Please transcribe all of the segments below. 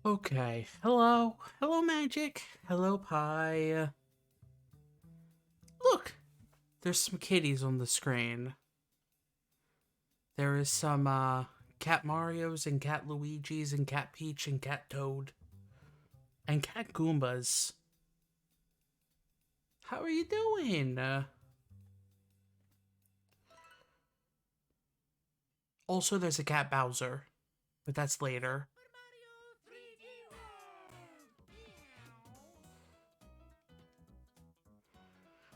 Okay. Hello. Hello, Magic. Hello, Pie. Look! There's some kitties on the screen. There is some, Cat Marios and Cat Luigis and Cat Peach and Cat Toad. And Cat Goombas. How are you doing? Also, there's a Cat Bowser. But that's later.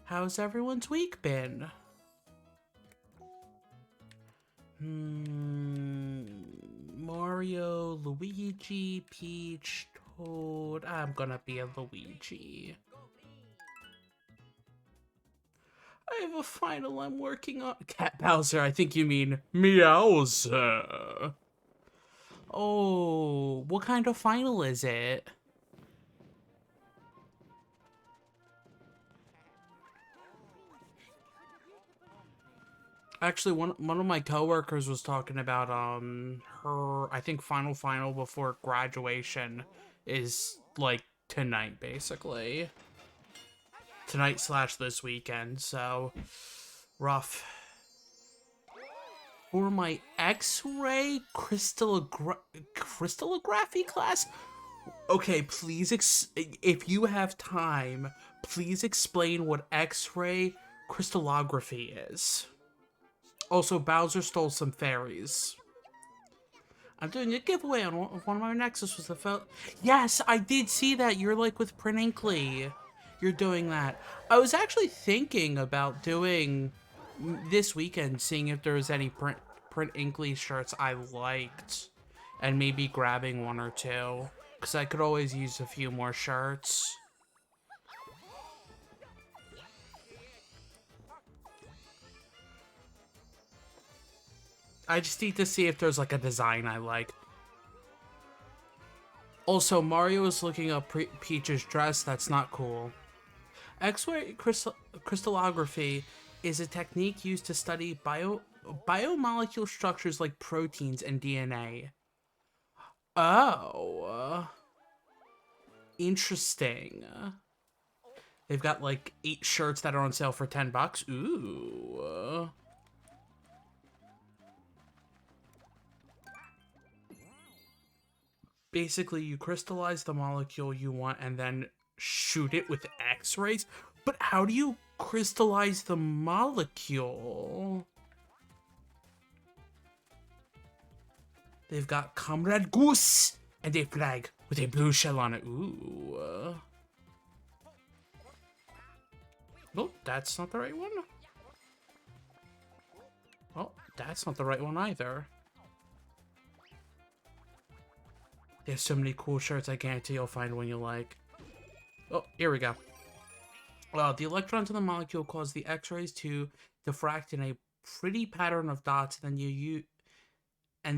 How's everyone's week been? Mario, Luigi, Peach, Toad. I'm gonna be a Luigi. I have a final I'm working on. Cat Bowser, I think you mean Meowser. Oh, what kind of final is it? Actually, one of my coworkers was talking about her, I think, final before graduation is like tonight, basically. Tonight / this weekend, so rough. For my X-ray crystallography class? Okay, please, if you have time, please explain what X-ray crystallography is. Also, Bowser stole some fairies. I'm doing a giveaway on one of my Nexus was the Yes, I did see that. You're like with Print Inkly. You're doing that. I was actually thinking about doing this weekend, seeing if there was any Print Inkly shirts I liked, and maybe grabbing one or two, because I could always use a few more shirts. I just need to see if there's like a design I like. Also, Mario is looking up Peach's dress. That's not cool. X-ray crystallography is a technique used to study biomolecule structures like proteins and DNA. Oh. Interesting. They've got like 8 shirts that are on sale for $10. Ooh. Basically, you crystallize the molecule you want and then shoot it with X-rays? But how do you crystallize the molecule? They've got Comrade Goose and a flag with a blue shell on it. Ooh. Oh, that's not the right one. Oh, that's not the right one either. There's so many cool shirts, I guarantee you'll find one you like. Oh, here we go. The electrons in the molecule cause the X-rays to diffract in a pretty pattern of dots, and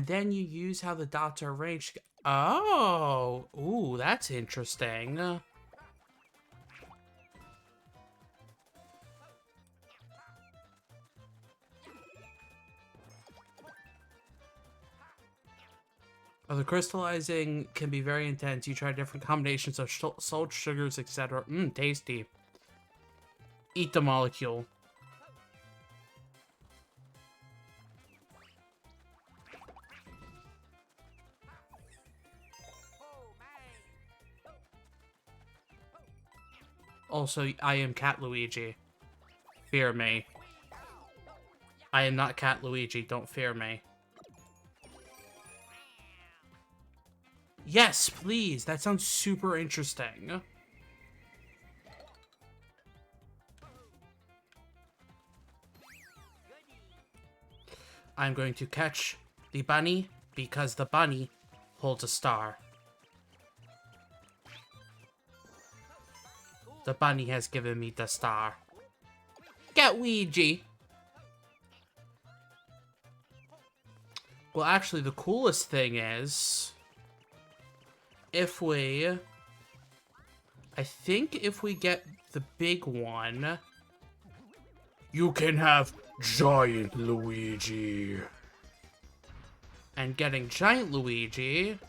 then you use how the dots are arranged. Oh, ooh, that's interesting. The crystallizing can be very intense. You try different combinations of salt, sugars, etc. Tasty. Eat the molecule. Also, I am Cat Luigi. Fear me. I am not Cat Luigi. Don't fear me. Yes, please. That sounds super interesting. I'm going to catch the bunny because the bunny holds a star. The bunny has given me the star. Get Ouija! Well, actually, the coolest thing is... I think if we get the big one... You can have Giant 。And getting Giant Luigi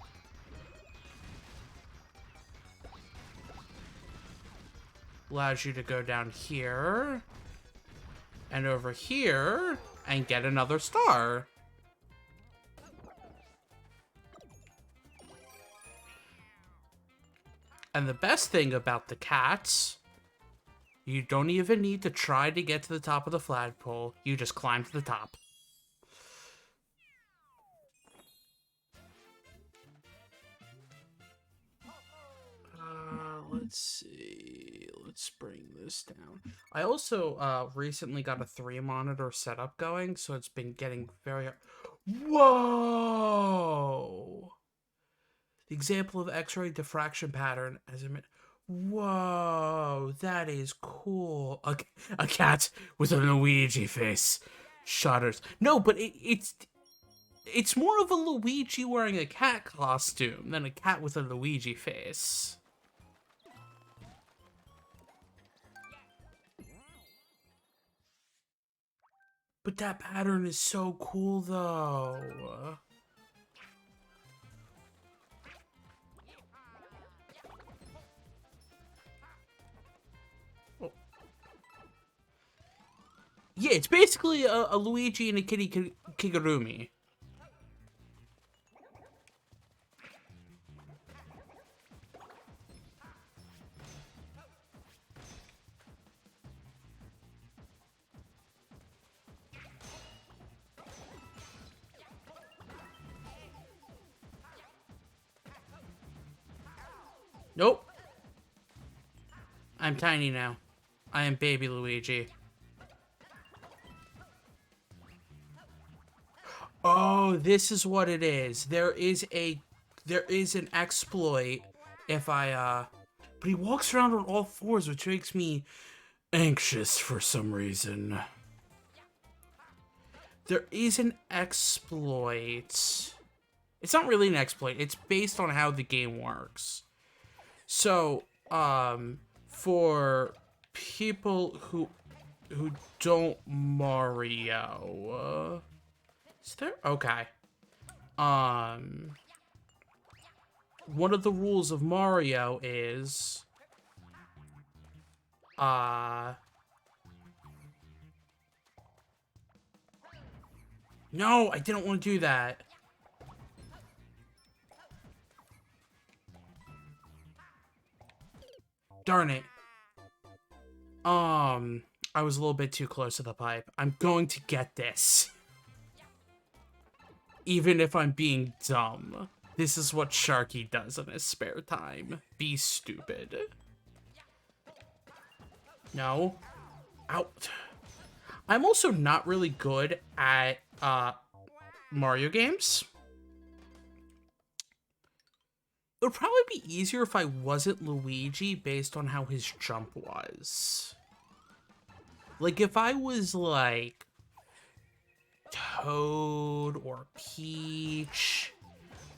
allows you to go down here and over here and get another star. And the best thing about the cats, you don't even need to try to get to the top of the flagpole. You just climb to the top. Let's see. Let's bring this down. I also recently got a 3-monitor setup going, so it's been getting very... Whoa! The example of X-ray diffraction pattern as a... Whoa, that is cool. A cat with a Luigi face. Shudders. No, but it's more of a Luigi wearing a cat costume than a cat with a Luigi face. But that pattern is so cool, though. Oh. Yeah, it's basically a Luigi and a Kitty Kigurumi. Nope. I'm tiny now. I am baby Luigi. Oh, this is what it is. There is an exploit if I but he walks around on all fours, which makes me anxious for some reason. There is an exploit. It's not really an exploit. It's based on how the game works. So, for people who don't Mario, is there? Okay. One of the rules of Mario is, no, I didn't want to do that. Darn it. I was a little bit too close to the pipe. I'm going to get this. Even if I'm being dumb. This is what Sharky does in his spare time. Be stupid. No. Out. I'm also not really good at, Mario games. It would probably be easier if I wasn't Luigi based on how his jump was. Like, if I was, like, Toad or Peach,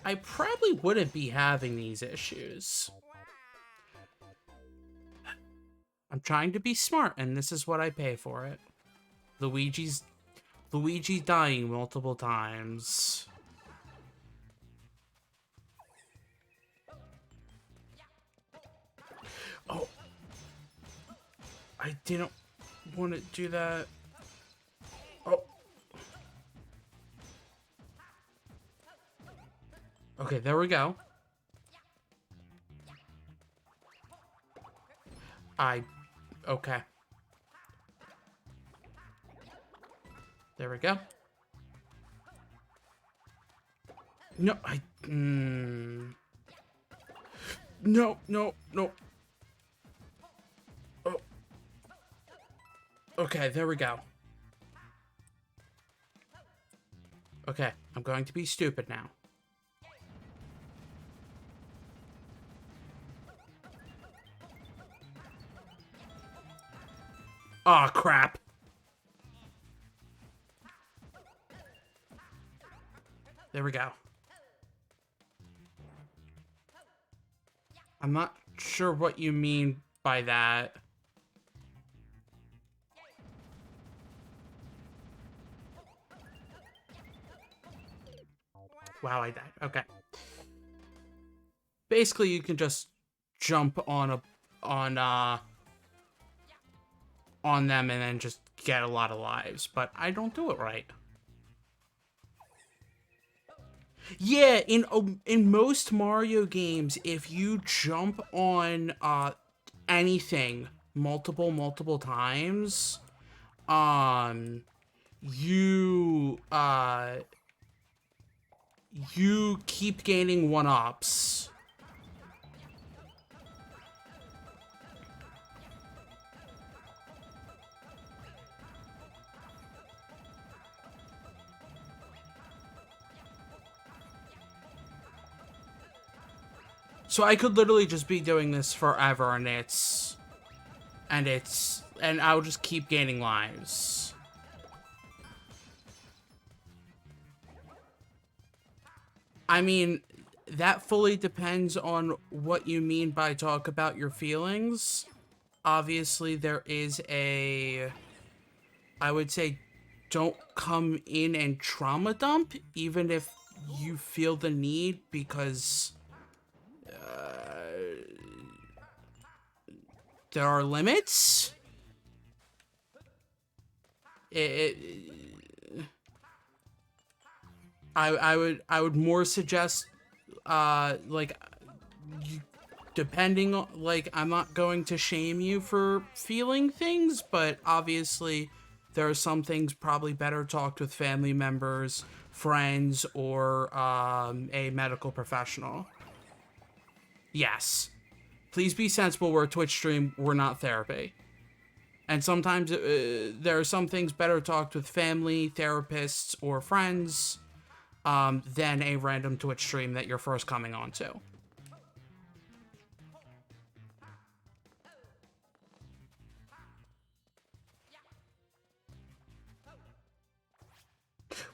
I probably wouldn't be having these issues. I'm trying to be smart, and this is what I pay for it. Luigi dying multiple times. Oh. I didn't want to do that. Oh. Okay, there we go. Okay. There we go. No, No, no, no. Oh. Okay, there we go. Okay, I'm going to be stupid now. Aw, oh, crap. There we go. I'm not sure what you mean by that. Wow, I died. Okay. Basically, you can just jump on on them and then just get a lot of lives, but I don't do it right. Yeah, in most Mario games, if you jump on anything multiple times, um you you keep gaining one-ups. So I could literally just be doing this forever, and I'll just keep gaining lives. I mean, that fully depends on what you mean by talk about your feelings. Obviously, there is I would say, don't come in and trauma dump, even if you feel the need, because there are limits. I would more suggest, like, depending on, like, I'm not going to shame you for feeling things, but obviously there are some things probably better talked with family members, friends, or a medical professional. Yes. Please be sensible. We're a Twitch stream. We're not therapy. And sometimes there are some things better talked with family, therapists, or friends than a random Twitch stream that you're first coming onto.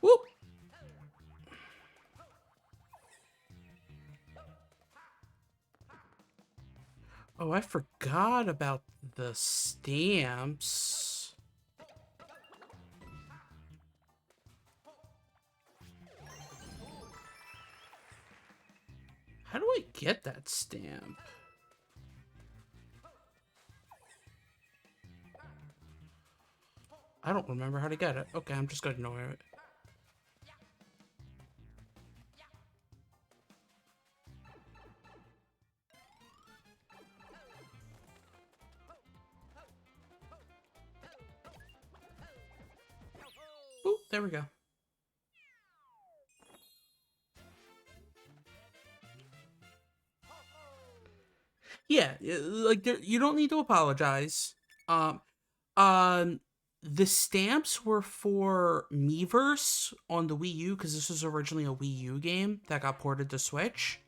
Whoop! Oh, I forgot about the stamps. How do I get that stamp? I don't remember how to get it. Okay, I'm just gonna ignore it. Ooh, there we go. Yeah, like, you don't need to apologize. Um, um, the stamps were for Miiverse on the Wii U, because this was originally a Wii U game that got ported to Switch.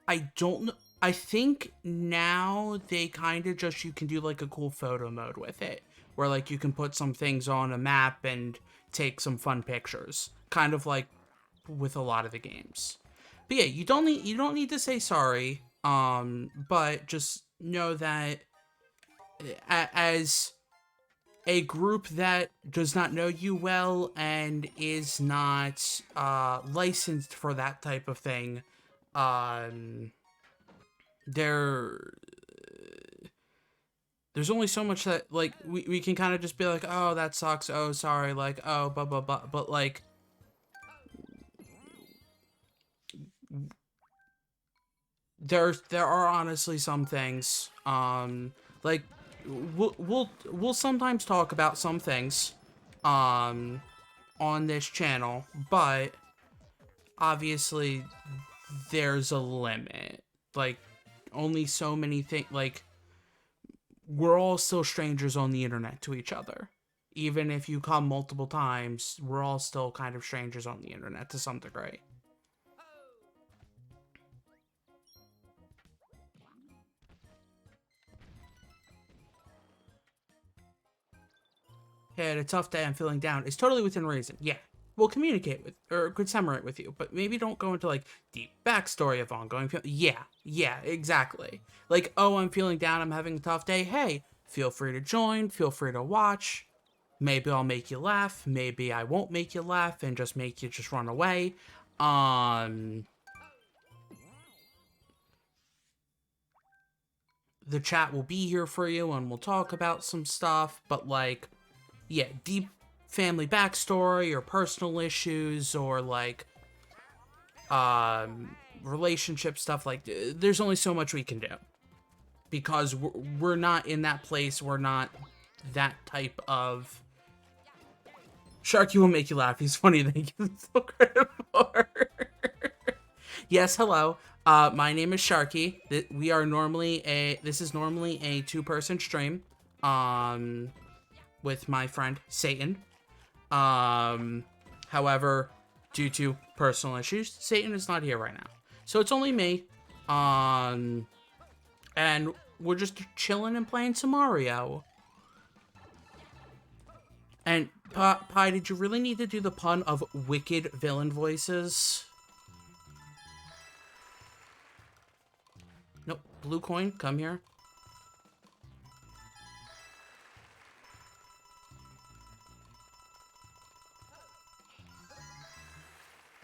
I don't know. I think now they kind of just, you can do like a cool photo mode with it, where like you can put some things on a map and take some fun pictures, kind of like with a lot of the games. But yeah, you don't need to say sorry. But just know that as a group that does not know you well and is not licensed for that type of thing, um, there there's only so much that, like, we can kind of just be like, oh, that sucks, oh, sorry, like, oh, blah blah blah, but like, there are honestly some things, like, we'll sometimes talk about some things on this channel, but obviously there's a limit. Like, only so many things, like, we're all still strangers on the internet to each other. Even if you come multiple times, we're all still kind of strangers on the internet to some degree. Had a tough day, I'm feeling down. It's totally within reason. Yeah. We'll communicate with, or commemorate with you, but maybe don't go into like deep backstory of ongoing. Yeah, exactly. Like, oh, I'm feeling down, I'm having a tough day. Hey, feel free to join, feel free to watch. Maybe I'll make you laugh. Maybe I won't make you laugh and just make you just run away. Um, the chat will be here for you and we'll talk about some stuff, but like, yeah, deep family backstory or personal issues or like relationship stuff, like there's only so much we can do because we're not in that place. We're not that type of Sharky will make you laugh. He's funny. Thank you so credit for. Yes, hello. My name is Sharky. We are normally this is normally a 2-person stream with my friend Satan. However, due to personal issues, Satan is not here right now. So it's only me. And we're just chilling and playing some Mario. And Pi, did you really need to do the pun of wicked villain voices? Nope. Blue coin, come here.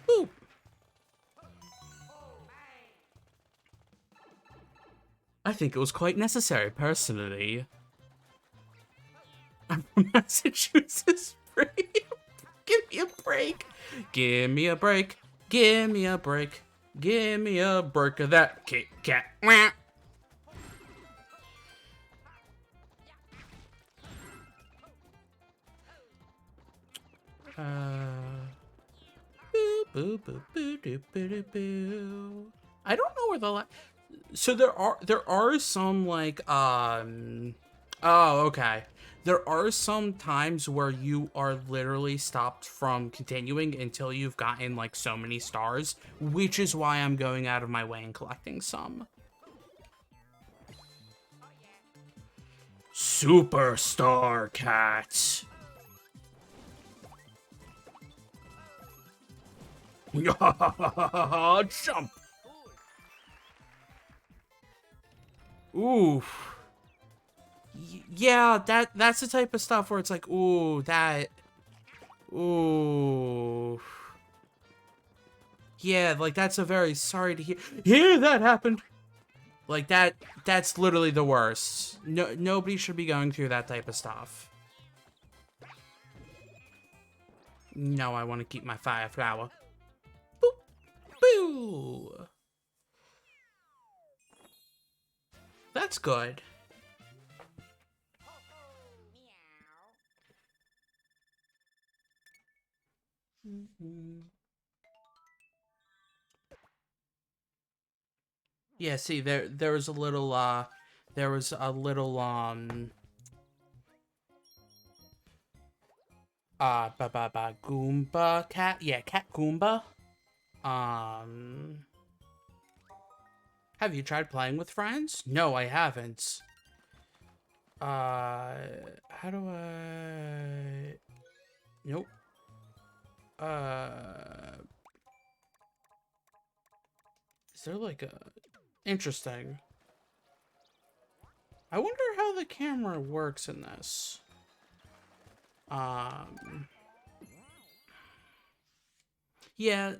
Boop. I think it was quite necessary, personally. I'm from Massachusetts. Give me a break. Give me a break. Give me a break. Give me a break of that Kit Kat. Boo, boo, boo, boo, boo, boo. I don't know where the so there are some like oh, okay. There are some times where you are literally stopped from continuing until you've gotten like so many stars, which is why I'm going out of my way and collecting some. Superstar Cat. Jump. Oof. Yeah, that's the type of stuff where it's like, ooh, that, ooh, yeah, like that's a very sorry to hear that happened. Like that's literally the worst. Nobody should be going through that type of stuff. No, I want to keep my fire flower. Boop, boo. That's good. Yeah, see, there was a little Goomba cat. Yeah, cat Goomba. Have you tried playing with friends? No, I haven't. How do I... Nope. Is there like a... Interesting. I wonder how the camera works in this. Yeah,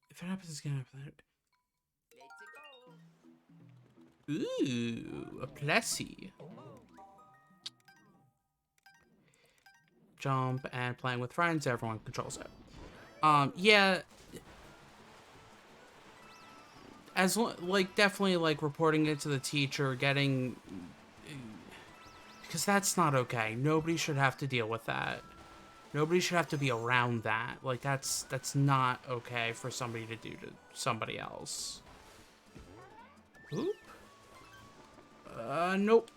if it happens, it's gonna happen. Ooh, a Plessy. Jump and playing with friends, everyone controls it. Yeah. As like definitely like reporting it to the teacher, getting, because that's not okay. Nobody should have to deal with that. Nobody should have to be around that. Like that's not okay for somebody to do to somebody else. Oop. Nope.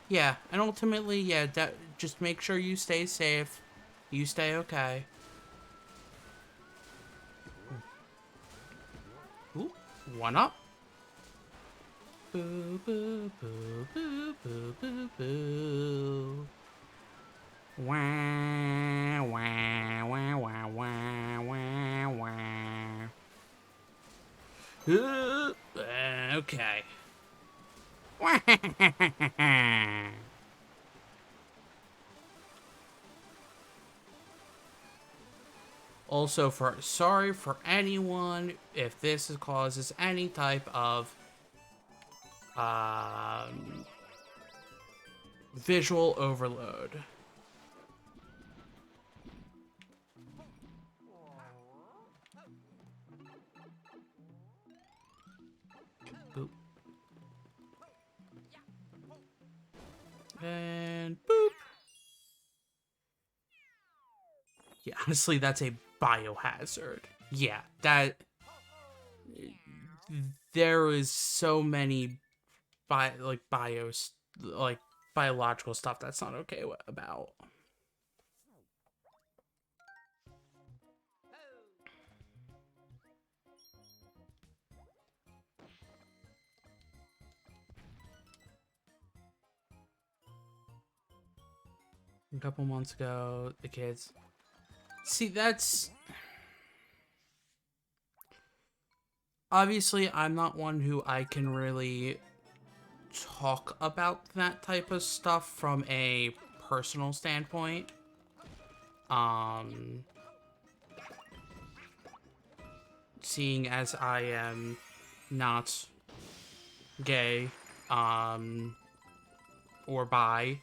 Yeah, and ultimately, yeah, just make sure you stay safe. You stay okay. Ooh, one up. Boo, boo, boo, boo, boo, boo, boo. Wah, wah, wah, wah, wah, wah, wah. Okay. Also, sorry for anyone if this causes any type of visual overload. Boop. And boop. Yeah, honestly, that's a biohazard. Yeah, that... There is so many biological stuff that's not okay about. A couple months ago, the kids... See, that's... Obviously, I'm not one who I can really talk about that type of stuff from a personal standpoint. Seeing as I am not gay, or bi,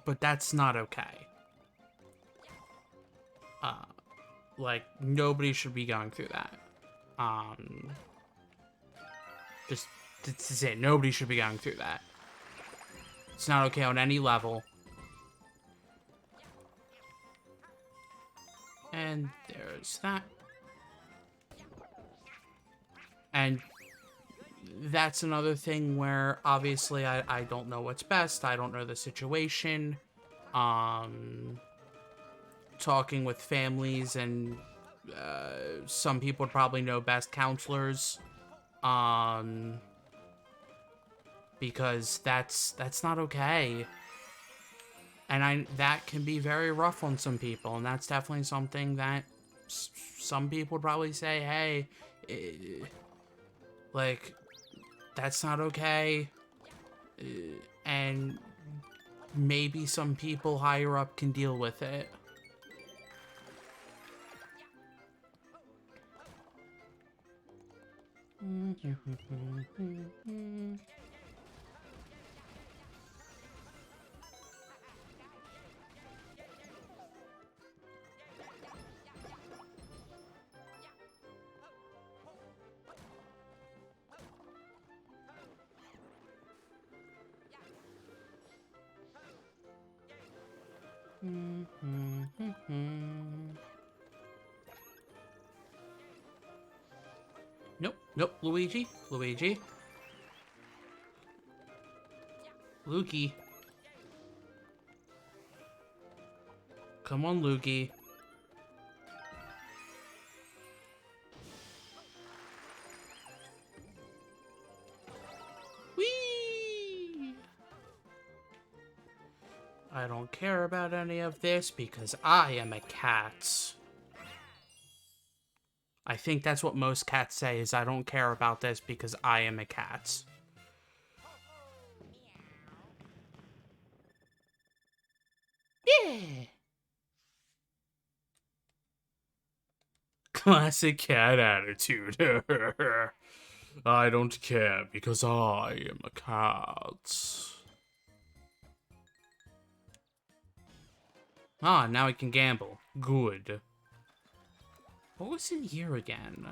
but that's not okay. Like, nobody should be going through that. Just, this is it. Nobody should be going through that. It's not okay on any level. And there's that. And that's another thing where, obviously, I don't know what's best. I don't know the situation. Talking with families and some people would probably know best counselors. Because that's not okay. And that can be very rough on some people, and that's definitely something that some people would probably say, hey, like, that's not okay. And maybe some people higher up can deal with it. Nope, Luigi. Lukey. Come on, Lukey. Whee! I don't care about any of this because I am a cat. I think that's what most cats say, is I don't care about this because I am a cat. Yeah! Classic cat attitude. I don't care because I am a cat. Ah, now I can gamble. Good. What was in here again?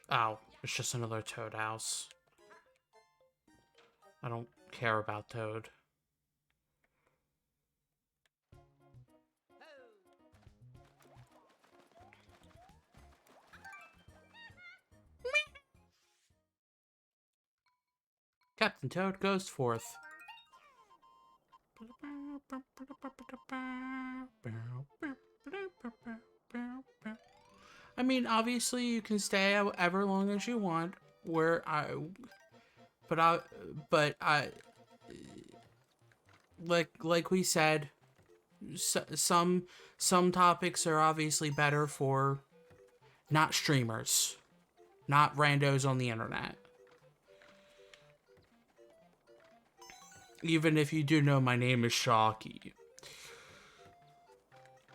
Oh, it's just another Toad house. I don't care about Toad. Captain Toad goes forth. I mean, obviously you can stay however long as you want. Like we said, some topics are obviously better for not streamers, not randos on the internet. Even if you do know my name is Sharky.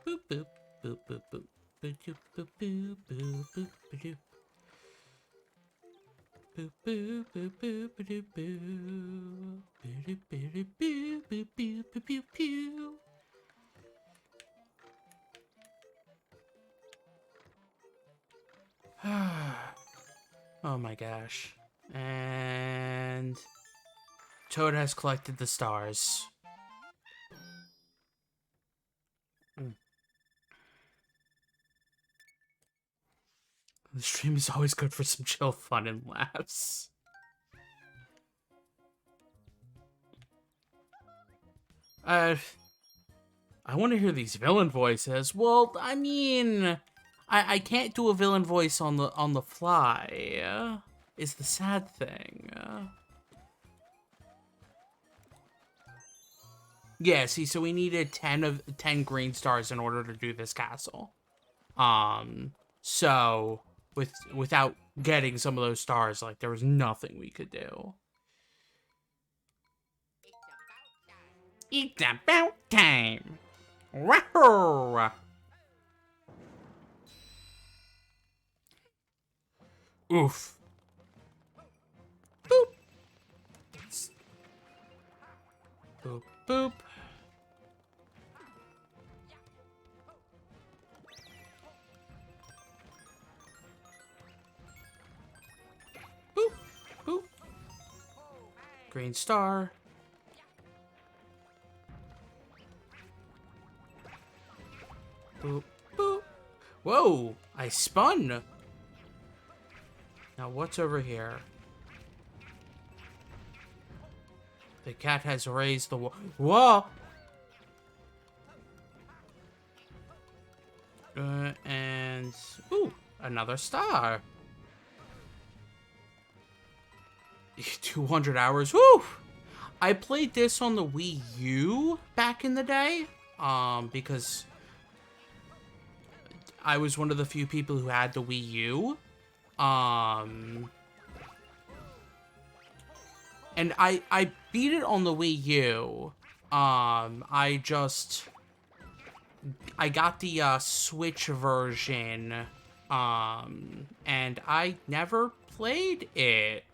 Boop, boop, boop, boop, boop. Boop, boop, boop, boop, boop, boop, boop. Boop, boop, boop, boop, boop, boop. Boop, boop, boop, boop, boop, boop, boop, boop. Oh my gosh. And Toad has collected the stars. The stream is always good for some chill fun and laughs. I want to hear these villain voices. Well, I mean, I can't do a villain voice on the fly. Is the sad thing. Yeah, see, so we needed 10 green stars in order to do this castle. So without getting some of those stars, like, there was nothing we could do. It's about time. Wow. Oof. Boop. Boop, boop. Boop, boop. Green star. Boop, boop. Whoa, I spun. Now what's over here? The cat has raised the wall. Whoa! And ooh, another star. 200 hours. Woo! I played this on the Wii U back in the day. Because I was one of the few people who had the Wii U. And I beat it on the Wii U. I got the Switch version, and I never played it.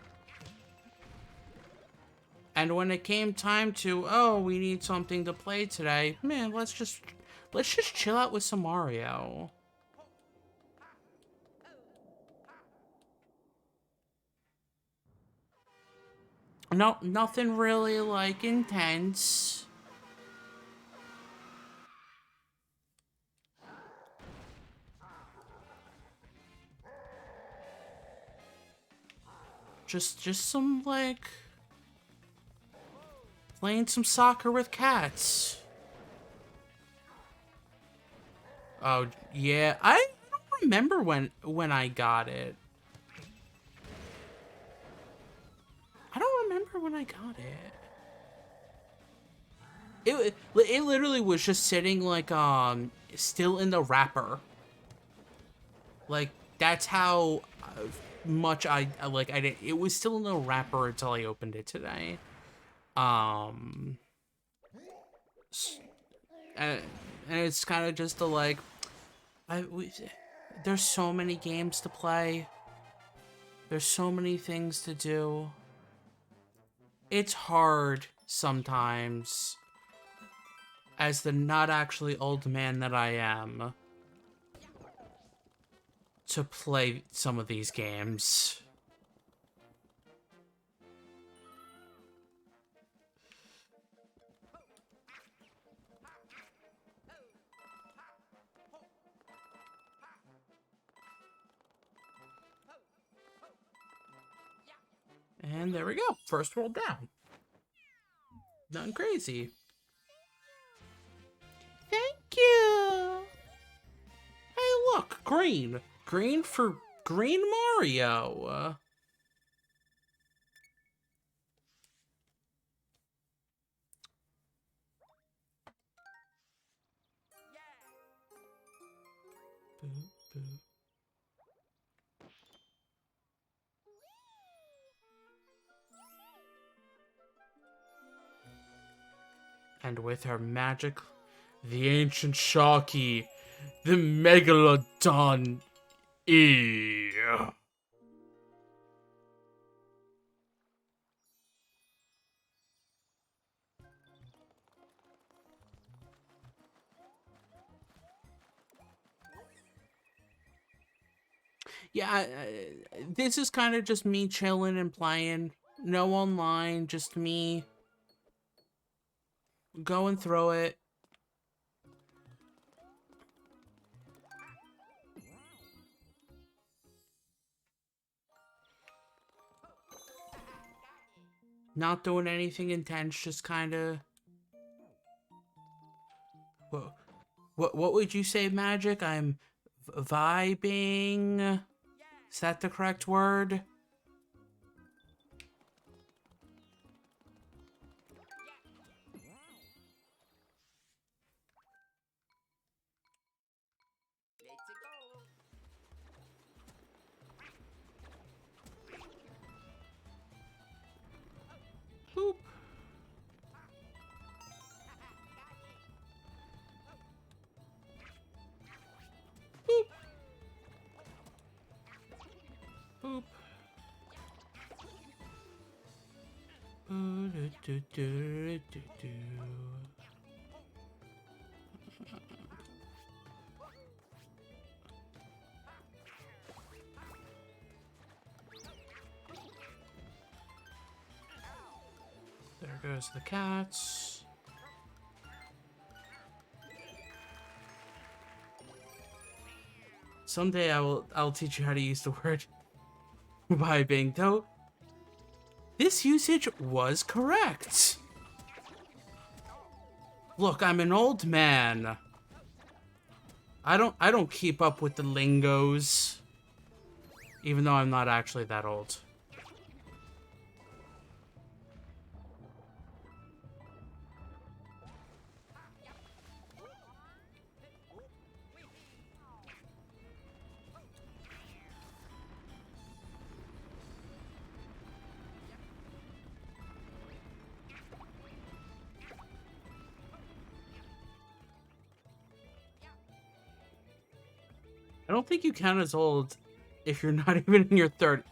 And when it came time to, oh, we need something to play today, man, let's just chill out with some Mario. No, nothing really, like, intense. Just some, like, playing some soccer with cats. Oh, yeah, I don't remember when I got it. I don't remember when I got it. It literally was just sitting, like, still in the wrapper. Like, that's how much I didn't. It was still in the wrapper until I opened it today. And it's kind of just like, there's so many games to play. There's so many things to do. It's hard sometimes, as the not actually old man that I am, to play some of these games. And there we go. First world down. Nothing crazy. Thank you. Hey, look, green. Green for Green Mario. Boo, boo. And with her magic, the ancient Sharky, the Megalodon E. Yeah, this is kind of just me chilling and playing. No online, just me going through it. Not doing anything intense, just kind of... What would you say, Magic? I'm vibing? Is that the correct word? Boop. Boop. Boop. There goes the cats. Someday I'll teach you how to use the word vibing, though. This usage was correct. Look, I'm an old man. I don't keep up with the lingos. Even though I'm not actually that old. I don't think you count as old if you're not even in your 30s.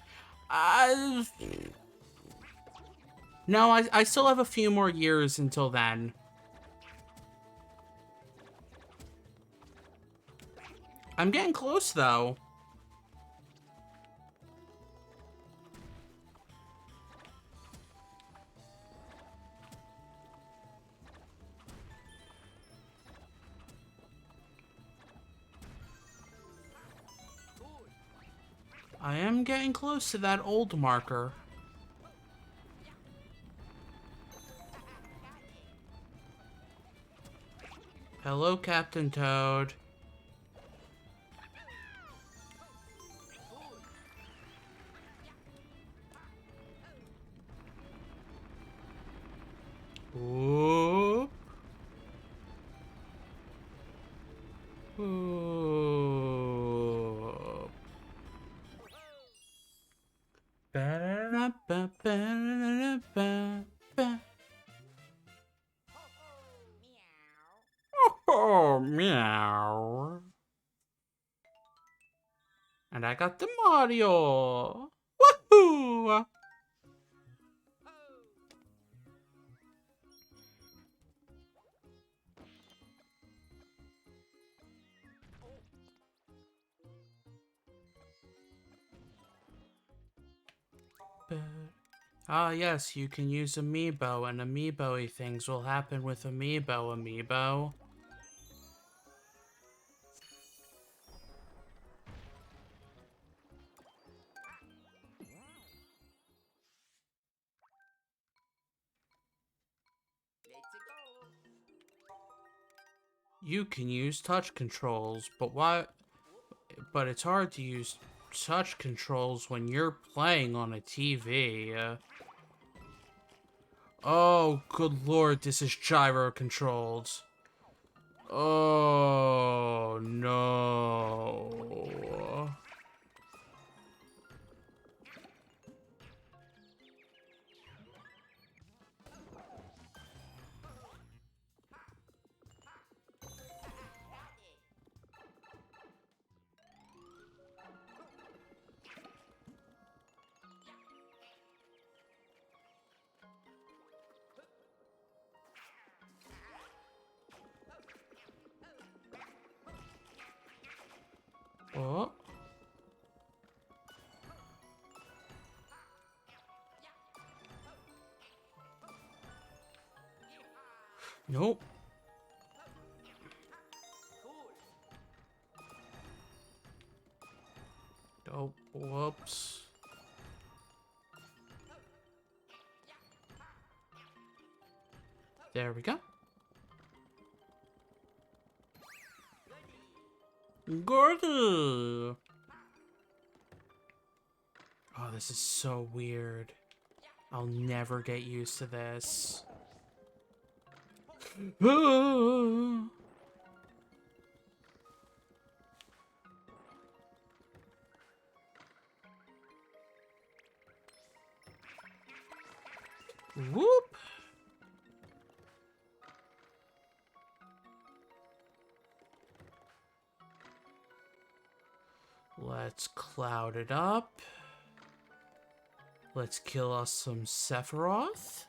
No, I still have a few more years until then. I'm getting close, though. I am getting close to that old marker. Hello, Captain Toad. Whoop. Whoop. Ba-da-da-ba-ba-da-da-ba-ba. Oh, meow. And I got the Mario. Woohoo! Ah, yes, you can use Amiibo, and Amiibo-y things will happen with Amiibo. You can use touch controls, but why? But it's hard to use touch controls when you're playing on a TV. Oh, good lord, this is gyro controlled. Oh, no. Nope. Oh, whoops. There we go. Good. Oh, this is so weird. I'll never get used to this. Whoop. Let's cloud it up. Let's kill us some Sephiroth.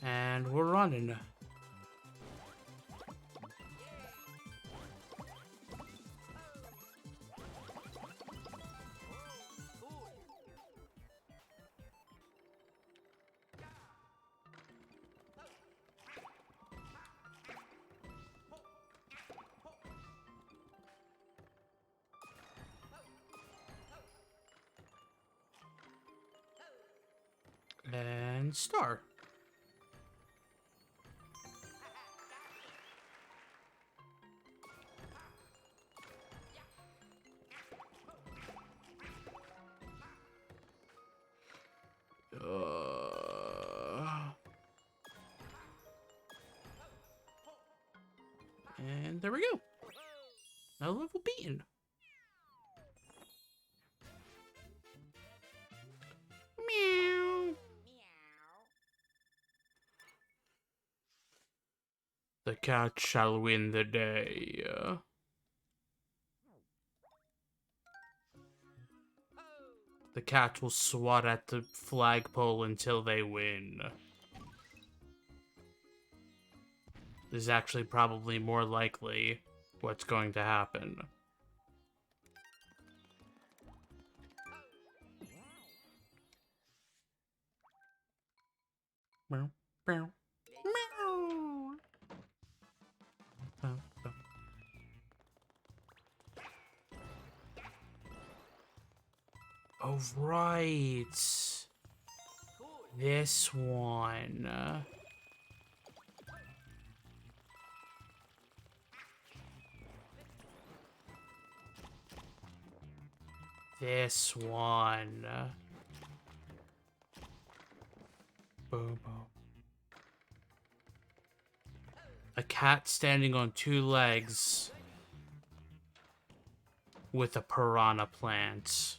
And we're running. And star. And there we go. Now level beaten. Meow. The cat shall win the day. The cat will swat at the flagpole until they win. This is actually probably more likely what's going to happen. Meow, meow, meow. Oh, right. This one. This one. Boom, boom. A cat standing on two legs with a piranha plant.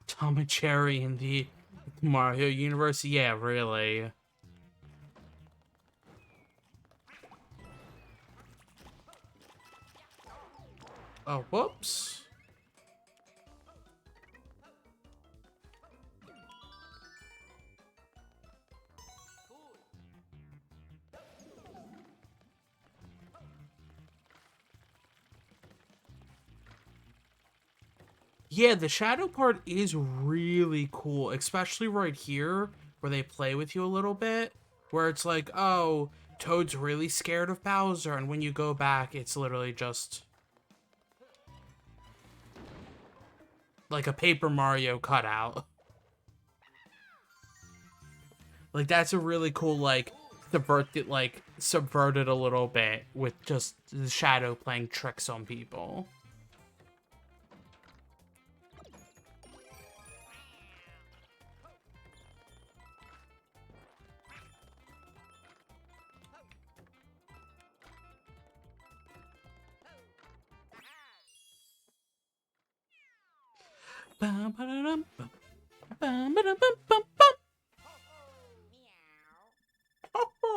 Tom and Jerry in the Mario universe? Yeah, really. Oh, whoops. Yeah, the shadow part is really cool, especially right here where they play with you a little bit, where it's like, oh, Toad's really scared of Bowser, and when you go back, it's literally just like a Paper Mario cutout. Like, that's a really cool, like, subverted a little bit with just the shadow playing tricks on people.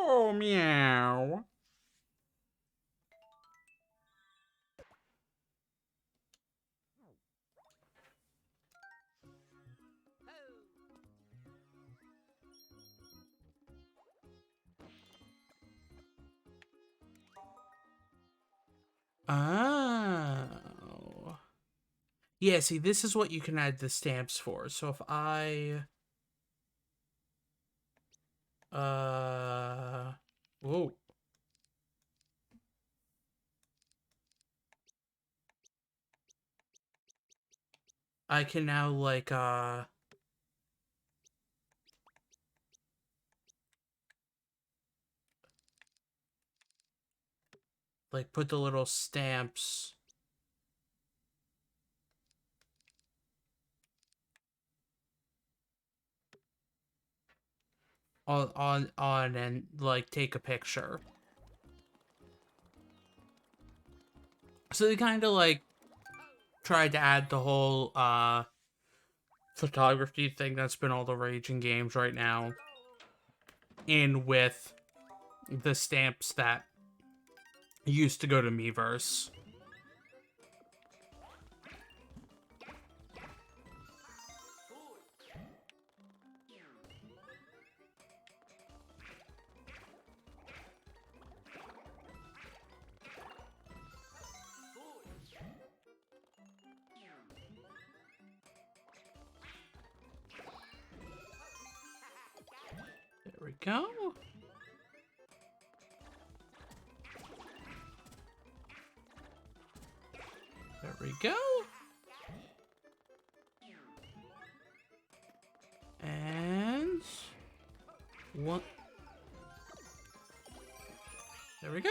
Oh, meow. Oh. Yeah, see, this is what you can add the stamps for. So if I... Whoa. I can now, like put the little stamps on and like take a picture. So they kind of like tried to add the whole photography thing that's been all the rage in games right now in with the stamps that used to go to Miiverse. There we go. There we go. And one. There we go.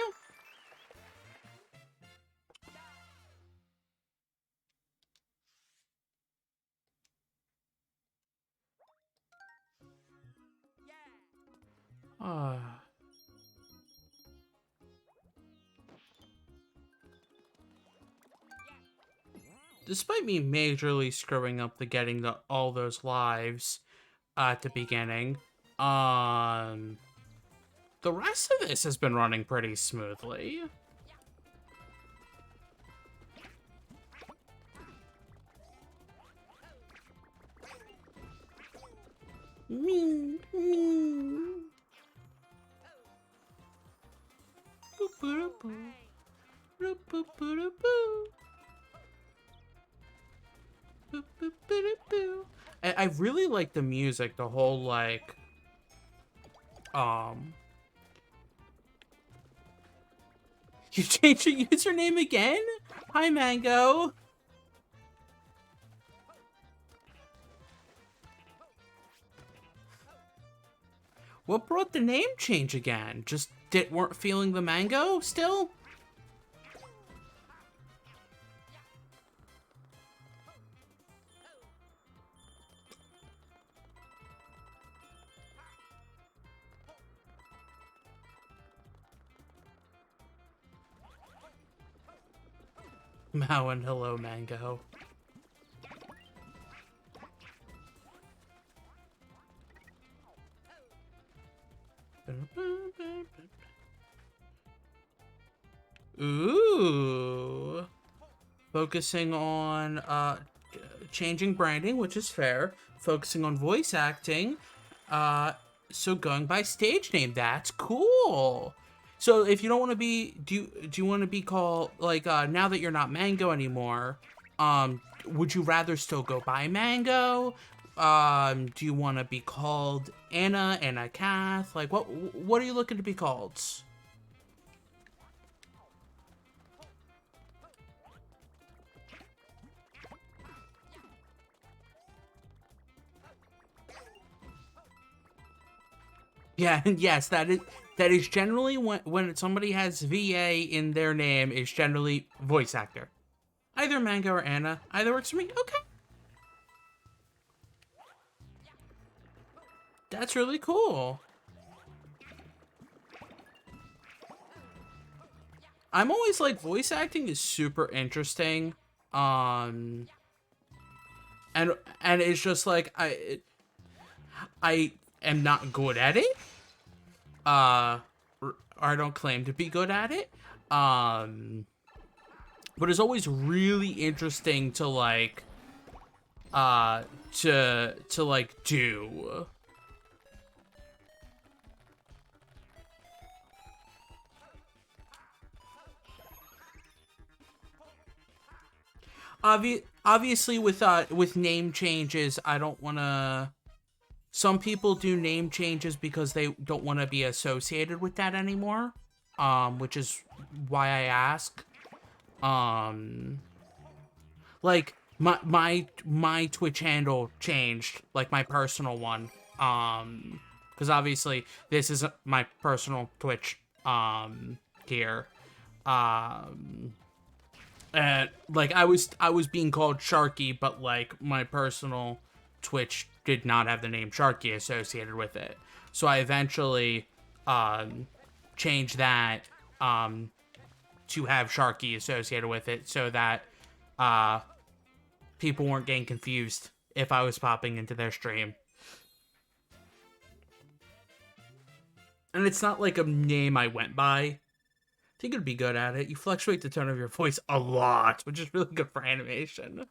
Ah. Despite me majorly screwing up the getting all those lives at the beginning, the rest of this has been running pretty smoothly. Me. I really like the music, the whole like you changed your username again? Hi, Mango. What brought the name change again? Just weren't feeling the mango still? Mao and hello, Mango. Ooh. Focusing on changing branding, which is fair. Focusing on voice acting. So going by stage name, that's cool. So if you don't want to be, do you want to be called like now that you're not Mango anymore? Would you rather still go by Mango? Do you want to be called Anna Kath? Like what are you looking to be called? Yeah, yes, that is generally when somebody has VA in their name is generally voice actor. Either Mango or Anna. Either works for me. Okay. That's really cool. I'm always like voice acting is super interesting. And it's just like I am not good at it. I don't claim to be good at it. But it's always really interesting to like to like do. Obviously, with name changes, I don't want to. Some people do name changes because they don't want to be associated with that anymore. Which is why I ask. Like my Twitch handle changed, like my personal one. Because obviously this isn't my personal Twitch. Here. And like I was being called Sharky, but like my personal Twitch did not have the name Sharky associated with it. So I eventually changed that to have Sharky associated with it so that people weren't getting confused if I was popping into their stream. And it's not like a name I went by. I think it'd be good at it. You fluctuate the tone of your voice a lot, which is really good for animation.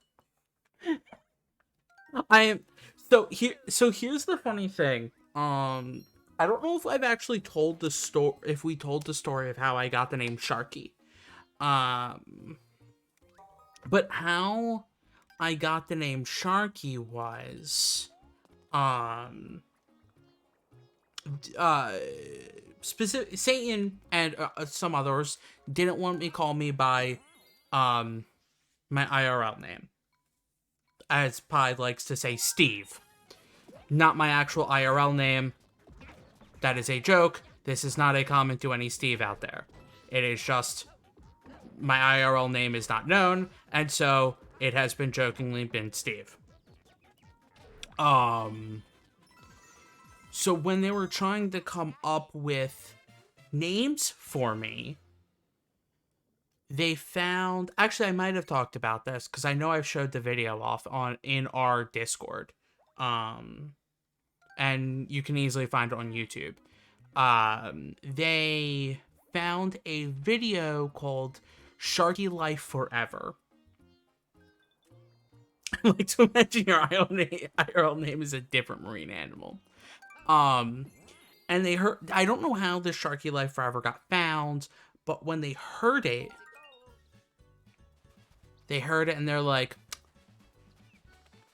So here's the funny thing. I don't know if I've actually told the story, if we told the story of how I got the name Sharky. But how I got the name Sharky was, specific Satan and some others didn't want me to call me by, my IRL name. As Pi likes to say, Steve. Not my actual IRL name. That is a joke. This is not a comment to any Steve out there. It is just my IRL name is not known, and so it has been jokingly been Steve. So when they were trying to come up with names for me, they found, actually I might have talked about this because I know I've showed the video off in our Discord. And you can easily find it on YouTube. They found a video called Sharky Life Forever. I like to imagine your IRL name is a different marine animal. And they heard, I don't know how this Sharky Life Forever got found, but when they heard it and they're like,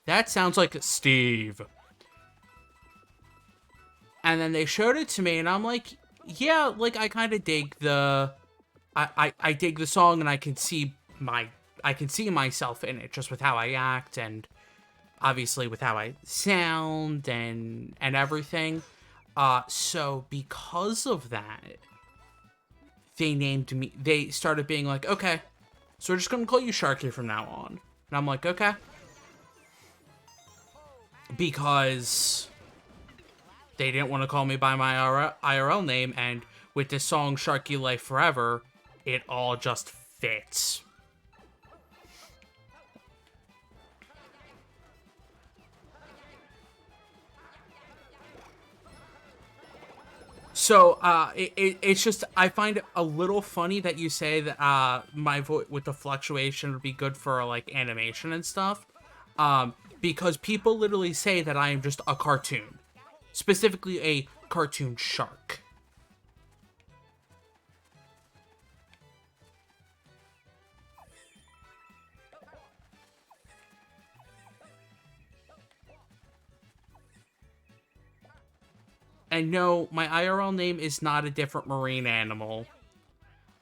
that sounds like a Steve. And then they showed it to me, and I'm like, yeah, like, I kind of dig the... I dig the song, and I can see myself in it, just with how I act, and obviously with how I sound, and everything. So because of that, they started being like, okay, so we're just gonna call you Sharky from now on. And I'm like, okay. Because they didn't want to call me by my IRL name, and with this song Sharky Life Forever, it all just fits. So, it's just, I find it a little funny that you say that, my voice with the fluctuation would be good for, like, animation and stuff. Because people literally say that I am just a cartoon. Specifically, a cartoon shark. And no, my IRL name is not a different marine animal.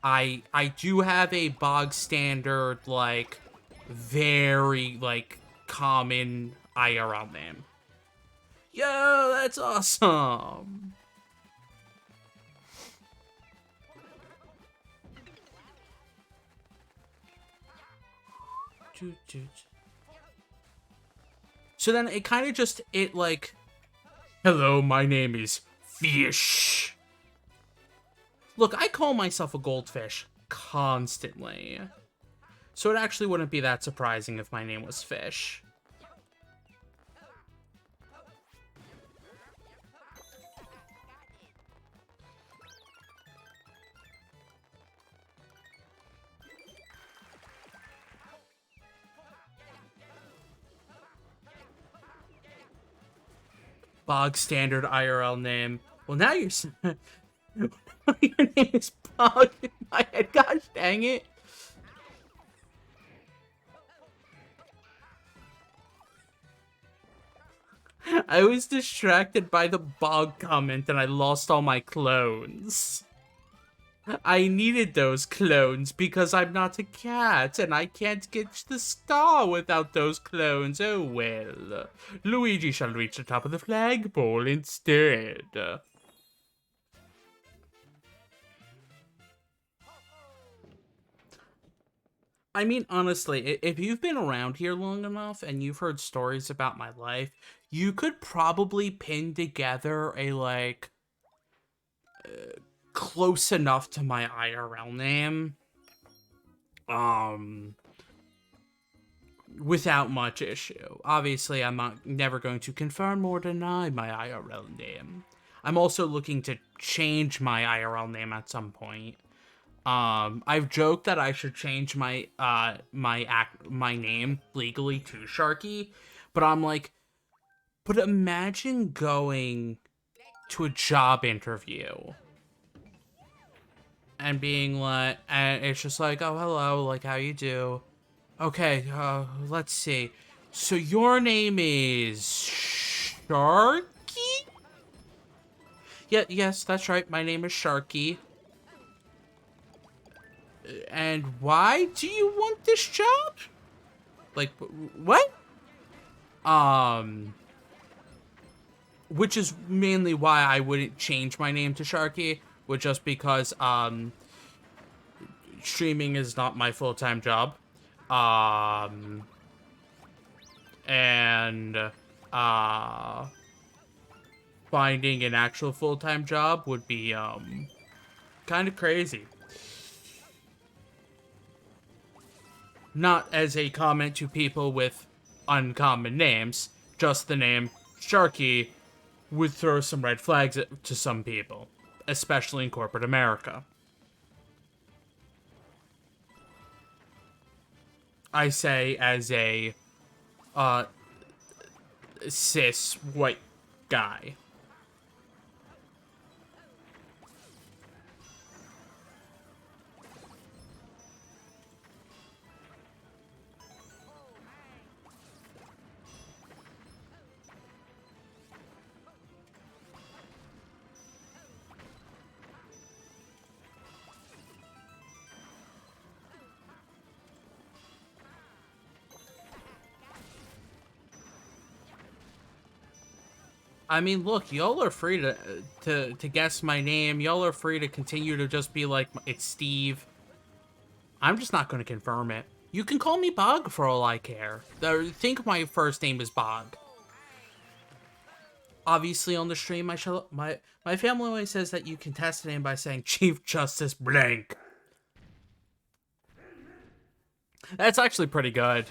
I do have a bog standard, like, very, like, common IRL name. Yo, that's awesome! So then it kind of just, like, hello, my name is Fish. Look, I call myself a goldfish constantly. So it actually wouldn't be that surprising if my name was Fish. Bog standard IRL name. Well, now you're... Your name is Bog in my head. Gosh dang it. I was distracted by the bog comment and I lost all my clones. I needed those clones because I'm not a cat and I can't get the star without those clones. Oh well. Luigi shall reach the top of the flagpole instead. I mean, honestly, if you've been around here long enough and you've heard stories about my life, you could probably pin together a, like, close enough to my IRL name. Without much issue. Obviously, I'm not never going to confirm or deny my IRL name. I'm also looking to change my IRL name at some point. I've joked that I should change my my name legally to Sharky, but I'm like, but imagine going to a job interview and being like, and it's just like, oh hello, like how you do? Okay, let's see. So your name is Sharky? Yeah, yes, that's right. My name is Sharky. And why do you want this job? Like, what? Which is mainly why I wouldn't change my name to Sharky, which just because, streaming is not my full-time job. And, finding an actual full-time job would be, kind of crazy. Not as a comment to people with uncommon names, just the name Sharky would throw some red flags to some people, especially in corporate America. I say as a cis white guy. I mean, look, y'all are free to guess my name. Y'all are free to continue to just be like, it's Steve. I'm just not going to confirm it. You can call me Bog for all I care. Think my first name is Bog. Obviously, on the stream, my family always says that you can test a name by saying Chief Justice Blank. That's actually pretty good.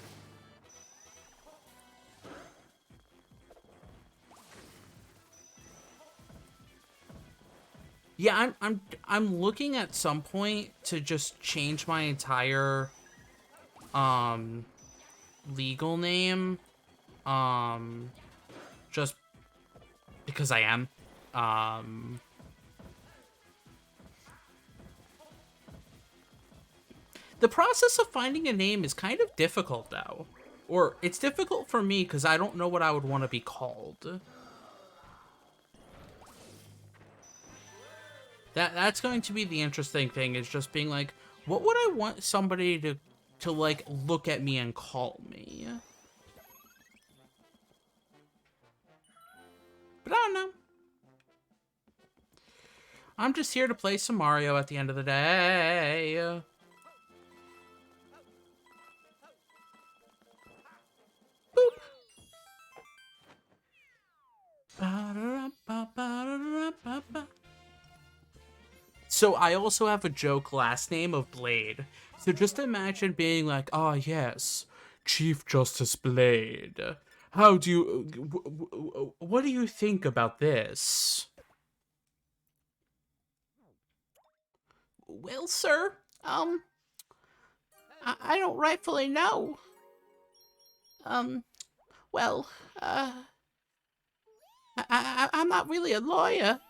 Yeah, I'm looking at some point to just change my entire legal name just because I am. The process of finding a name is kind of difficult though. Or it's difficult for me because I don't know what I would want to be called. That's going to be the interesting thing, is just being like, what would I want somebody to like look at me and call me? But I don't know. I'm just here to play some Mario at the end of the day. Boop. So I also have a joke last name of Blade. So just imagine being like, ah, yes, Chief Justice Blade. How do you... what do you think about this? Well, sir, I don't rightfully know. Well, I'm not really a lawyer.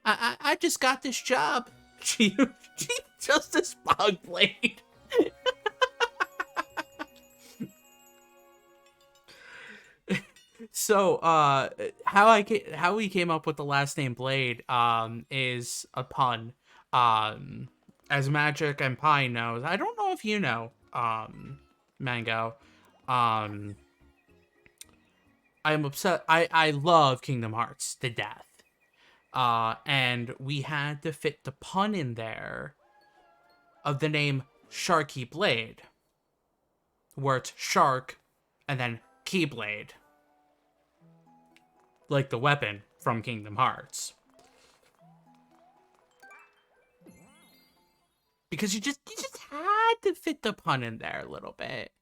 I just got this job. Chief Justice Bogblade. So, how we came up with the last name Blade, is a pun. Um, as Magic and Pie knows, I don't know if you know, Mango. Um, I'm upset. I love Kingdom Hearts to death. And we had to fit the pun in there of the name Sharky Blade, where it's shark and then Keyblade, like the weapon from Kingdom Hearts. Because you just had to fit the pun in there a little bit.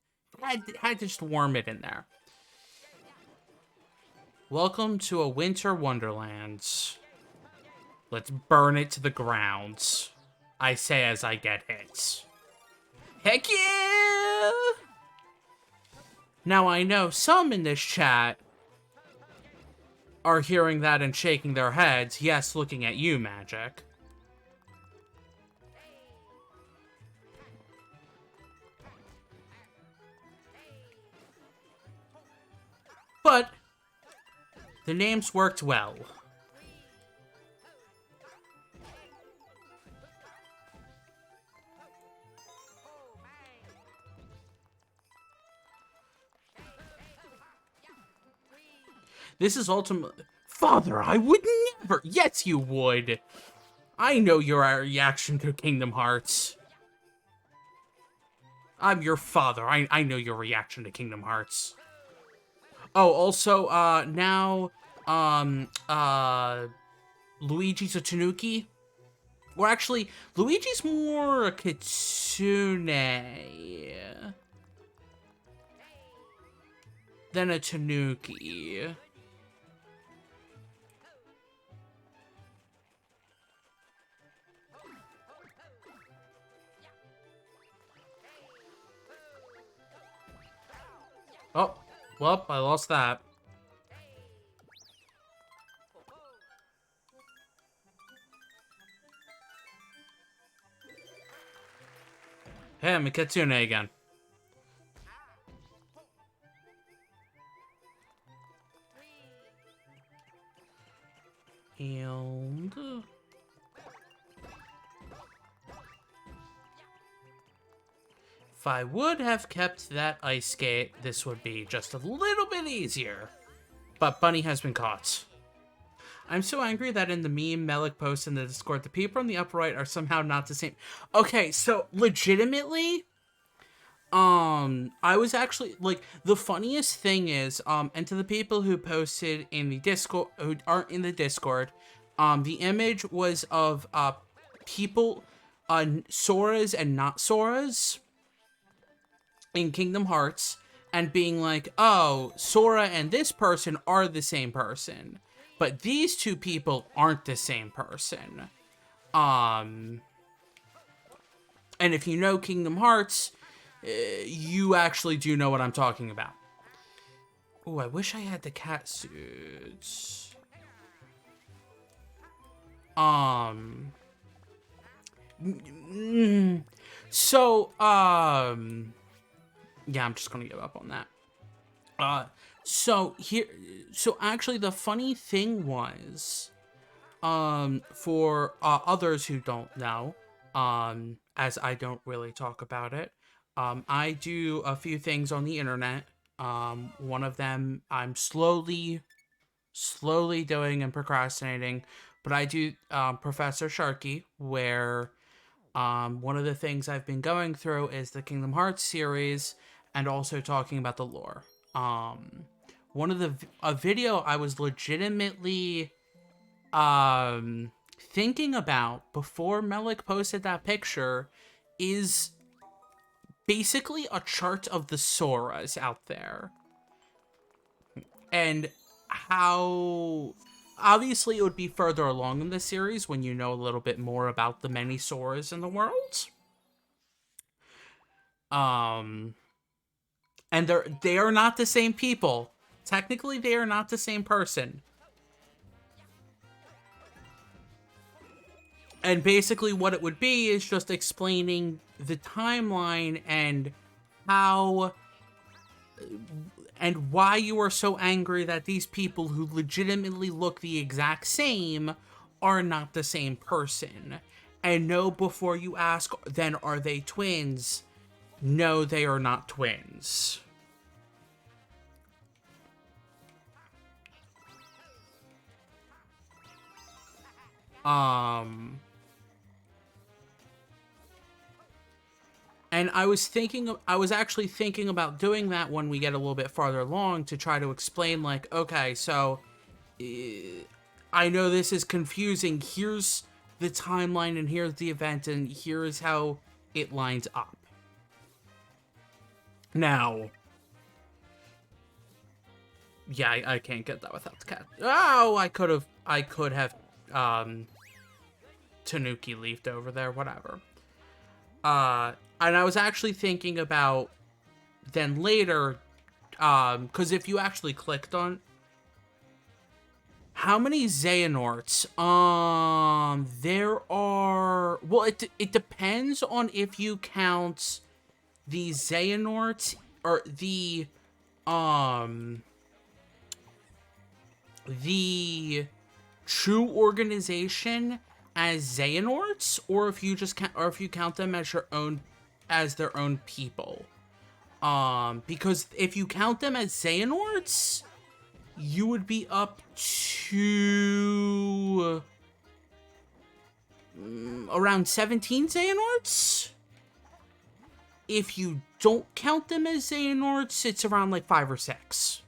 Had to just warm it in there. Welcome to a winter wonderland. Let's burn it to the ground. I say as I get hit. Heck yeah! Now I know some in this chat are hearing that and shaking their heads. Yes, looking at you, Magic. But the names worked well. This is ultimately... Father, I would never... Yes, you would. I know your reaction to Kingdom Hearts. I'm your father. I know your reaction to Kingdom Hearts. Oh, also, now, Luigi's a Tanuki. Or actually, Luigi's more a Kitsune than a Tanuki. Oh, well, I lost that. Hey, I'm a Kitsune again. And... if I would have kept that ice skate, this would be just a little bit easier. But Bunny has been caught. I'm so angry that in the meme Melik posts in the Discord, the people on the upper right are somehow not the same. Okay, so legitimately, I was actually, like, the funniest thing is, and to the people who posted in the Discord, who aren't in the Discord, the image was of, people, Soras and not Soras in Kingdom Hearts, and being like, oh, Sora and this person are the same person, but these two people aren't the same person. And if you know Kingdom Hearts, you actually do know what I'm talking about. Oh, I wish I had the cat suits. So, yeah, I'm just gonna give up on that. So actually the funny thing was, for others who don't know, as I don't really talk about it, I do a few things on the internet. One of them I'm slowly doing and procrastinating, but I do Professor Sharky, where one of the things I've been going through is the Kingdom Hearts series and also talking about the lore. One of a video I was legitimately thinking about before Melik posted that picture is basically a chart of the Soras out there. And how... obviously, it would be further along in the series when you know a little bit more about the many Soras in the world. And they are not the same people. Technically, they are not the same person. And basically what it would be is just explaining the timeline and how and why you are so angry that these people who legitimately look the exact same are not the same person. And know before you ask, then are they twins? No, they are not twins. And I was actually thinking about doing that when we get a little bit farther along to try to explain, like, okay, so I know this is confusing. Here's the timeline, and here's the event, and here's how it lines up. Now, yeah, I can't get that without the cat. Oh, I could have, Tanuki leafed over there, whatever. And I was actually thinking about then later, because if you actually clicked on how many Xehanorts, there are, well, it depends on if you count the Xehanorts or the true organization as Xehanorts, or if you just or if you count them as your own, as their own people. Because if you count them as Xehanorts, you would be up to around 17 Xehanorts. If you don't count them as Xehanorts, it's around like 5 or 6.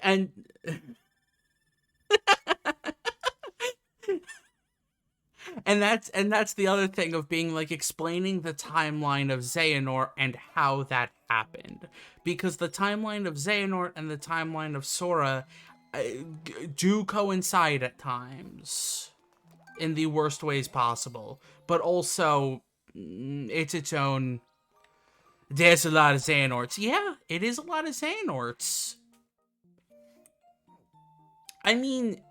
And that's the other thing of being like explaining the timeline of Xehanort and how that happened, because the timeline of Xehanort and the timeline of Sora do coincide at times in the worst ways possible, but also it's its own. There's a lot of Xehanorts. Yeah, it is a lot of Xehanorts. I mean,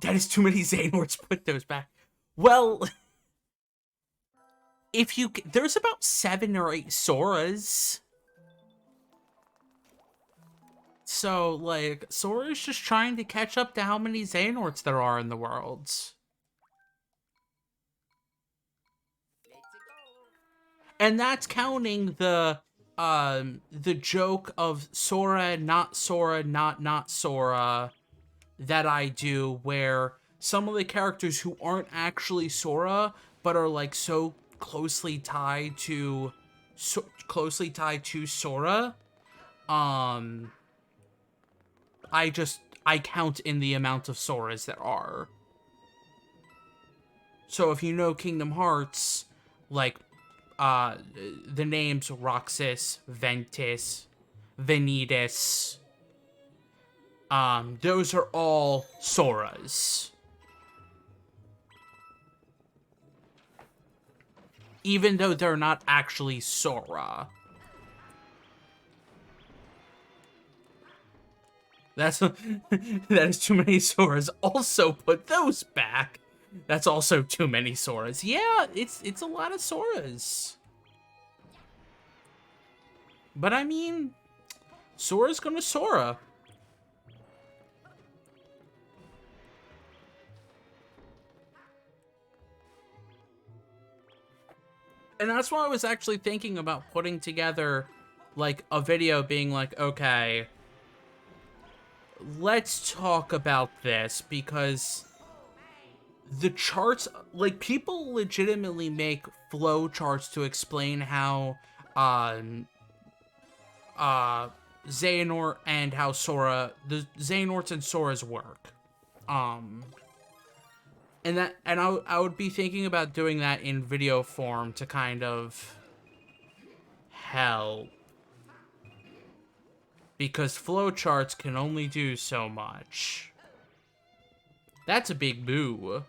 that is too many Xehanorts. Put those back. Well, if you... There's about 7 or 8 Soras. So, like, Sora's just trying to catch up to how many Xehanorts there are in the worlds. And that's counting the joke of Sora, not Sora that I do, where some of the characters who aren't actually Sora but are like so closely tied to Sora, I count in the amount of Soras there are. So if you know Kingdom Hearts, like the names Roxas, Ventus, Vanitas, those are all Soras. Even though they're not actually Sora. That is too many Soras. Also put those back. That's also too many Soras. Yeah, it's a lot of Soras. But I mean, Sora's gonna Sora. And that's why I was actually thinking about putting together, like, a video being like, okay, let's talk about this, because the charts, like, people legitimately make flow charts to explain how, Xehanort and how Sora, the Xehanorts and Sora's work. And I would be thinking about doing that in video form to kind of help. Because flowcharts can only do so much. That's a big boo.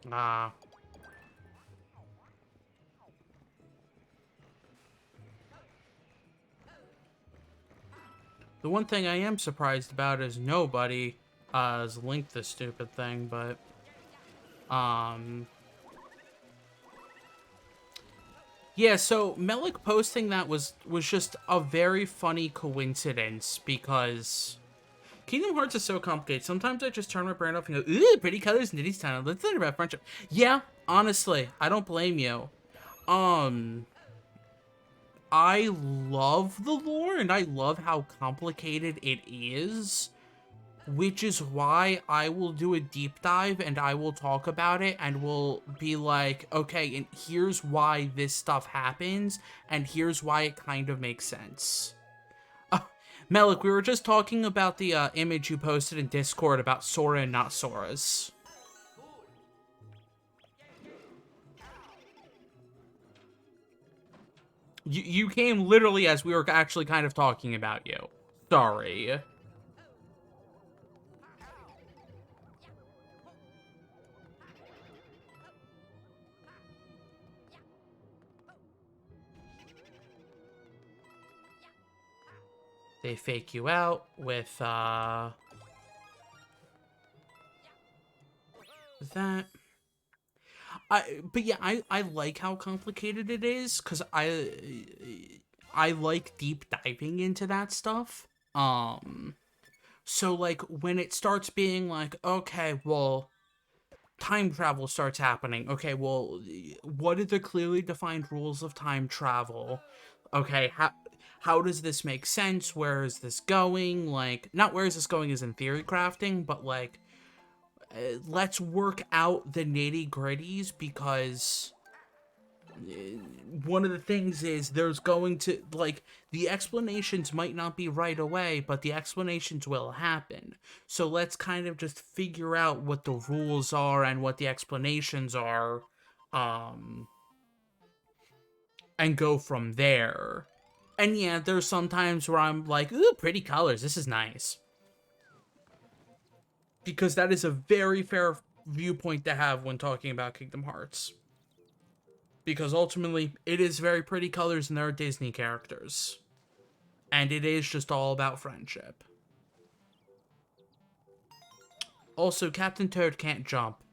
Ah. The one thing I am surprised about is nobody has linked this stupid thing, but yeah, so Melik posting that was just a very funny coincidence because Kingdom Hearts is so complicated. Sometimes I just turn my brain off and go, ooh, pretty colors, nitty town. Let's learn about friendship. Yeah, honestly, I don't blame you. I love the lore and I love how complicated it is, which is why I will do a deep dive and I will talk about it and will be like, okay, and here's why this stuff happens and here's why it kind of makes sense. Melik, we were just talking about the image you posted in Discord about Sora and not Soras. You came literally as we were actually kind of talking about you. Sorry. They fake you out with, that. But yeah, I like how complicated it is, because I like deep diving into that stuff. So, like, when it starts being like, okay, well, time travel starts happening. Okay, well, what are the clearly defined rules of time travel? Okay, how does this make sense? Where is this going? Like, not where is this going is in theory crafting, but like, let's work out the nitty gritties because one of the things is there's going to, like, the explanations might not be right away, but the explanations will happen. So let's kind of just figure out what the rules are and what the explanations are, and go from there. And yeah, there's some times where I'm like, ooh, pretty colors, this is nice. Because that is a very fair viewpoint to have when talking about Kingdom Hearts. Because ultimately, it is very pretty colors and they're Disney characters. And it is just all about friendship. Also, Captain Toad can't jump.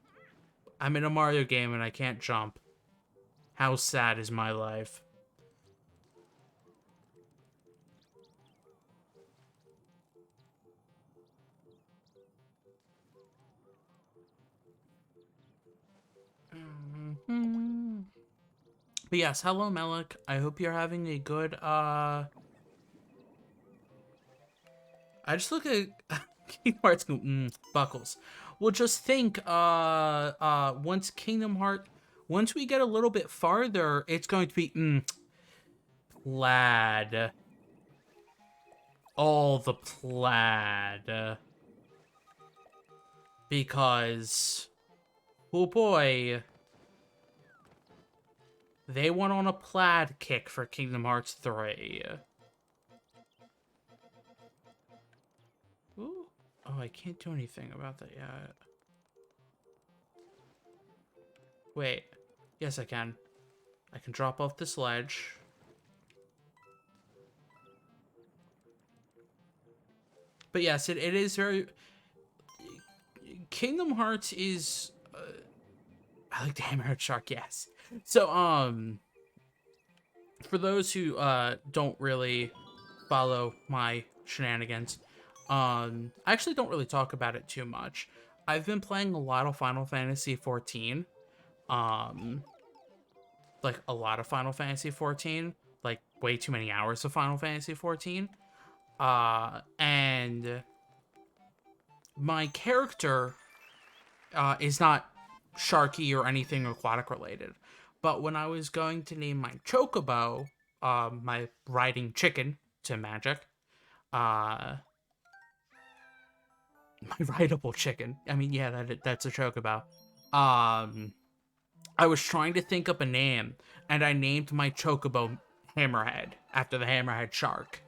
I'm in a Mario game and I can't jump. How sad is my life? But yes, hello Melik. I hope you're having a good, I just look at Kingdom Hearts go, buckles. Well, just think, once once we get a little bit farther, it's going to be, plaid. All the plaid. Because, oh boy, they went on a plaid kick for Kingdom Hearts 3. Ooh. Oh, I can't do anything about that yet. Wait. Yes, I can. I can drop off this ledge. But yes, it is very... Kingdom Hearts is... I like the Hammerhead Shark, yes. So, for those who don't really follow my shenanigans, I actually don't really talk about it too much. I've been playing a lot of Final Fantasy 14. Like a lot of Final Fantasy 14, like way too many hours of Final Fantasy 14. And my character is not Sharky or anything aquatic related. But when I was going to name my Chocobo, my riding chicken to Magic, my rideable chicken. I mean, yeah, that's a Chocobo. I was trying to think up a name, and I named my Chocobo Hammerhead after the Hammerhead Shark.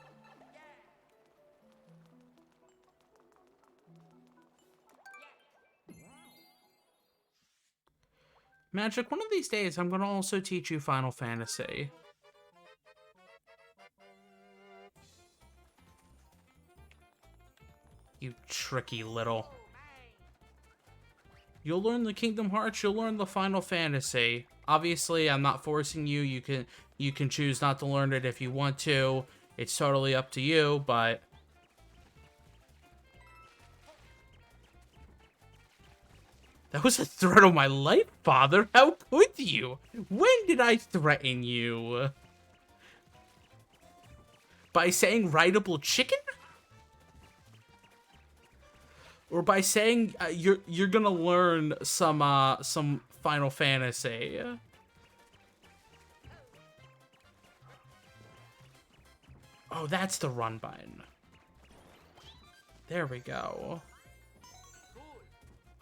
Magic, one of these days, I'm gonna also teach you Final Fantasy. You tricky little... You'll learn the Kingdom Hearts, you'll learn the Final Fantasy. Obviously, I'm not forcing you. You can choose not to learn it if you want to. It's totally up to you, but... That was a threat on my life, Father. How could you? When did I threaten you? By saying rideable chicken? Or by saying you're gonna learn some Final Fantasy? Oh, that's the run button. There we go.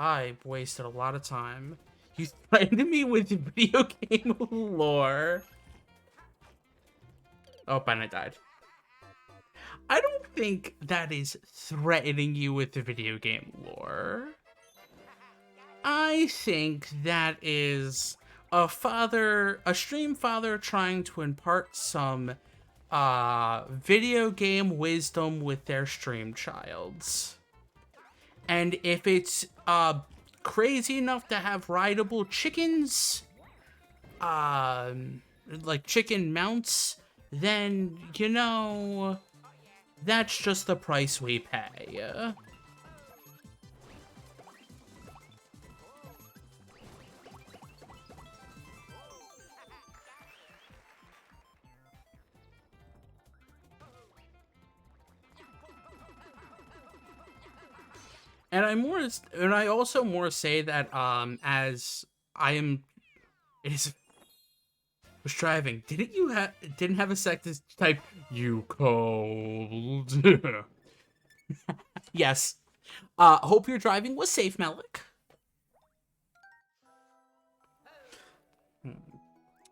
I wasted a lot of time. You threatened me with video game lore. Oh, and I died. I don't think that is threatening you with the video game lore. I think that is a stream father trying to impart some video game wisdom with their stream childs. And if it's crazy enough to have rideable chickens, like chicken mounts, then, you know, that's just the price we pay. And I also more say that as I am, was driving. Didn't have a sec to type you cold? Yes. Hope your driving was safe, Malik.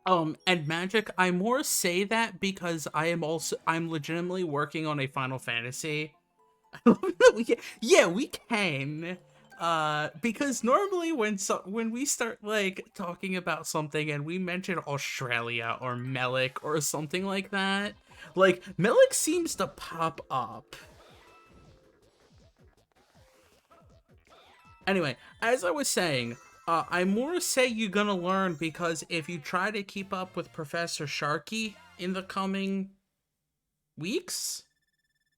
And Magic, I more say that because I'm legitimately working on a Final Fantasy. Yeah, we can. Because normally when we start like talking about something and we mention Australia or Melik or something like that, like Melik seems to pop up. Anyway, as I was saying, I more say you're gonna learn because if you try to keep up with Professor Sharky in the coming weeks,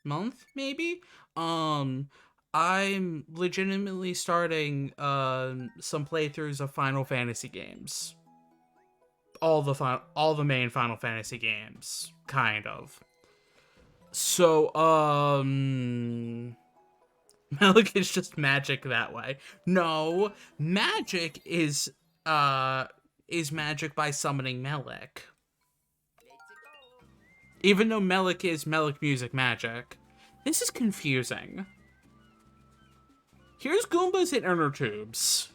month maybe, I'm legitimately starting some playthroughs of Final Fantasy games. All the main Final Fantasy games, kind of. So, Malik is just magic that way. No, magic is magic by summoning Malik. Even though Malik is Malik music magic. This is confusing. Here's Goombas and inner tubes.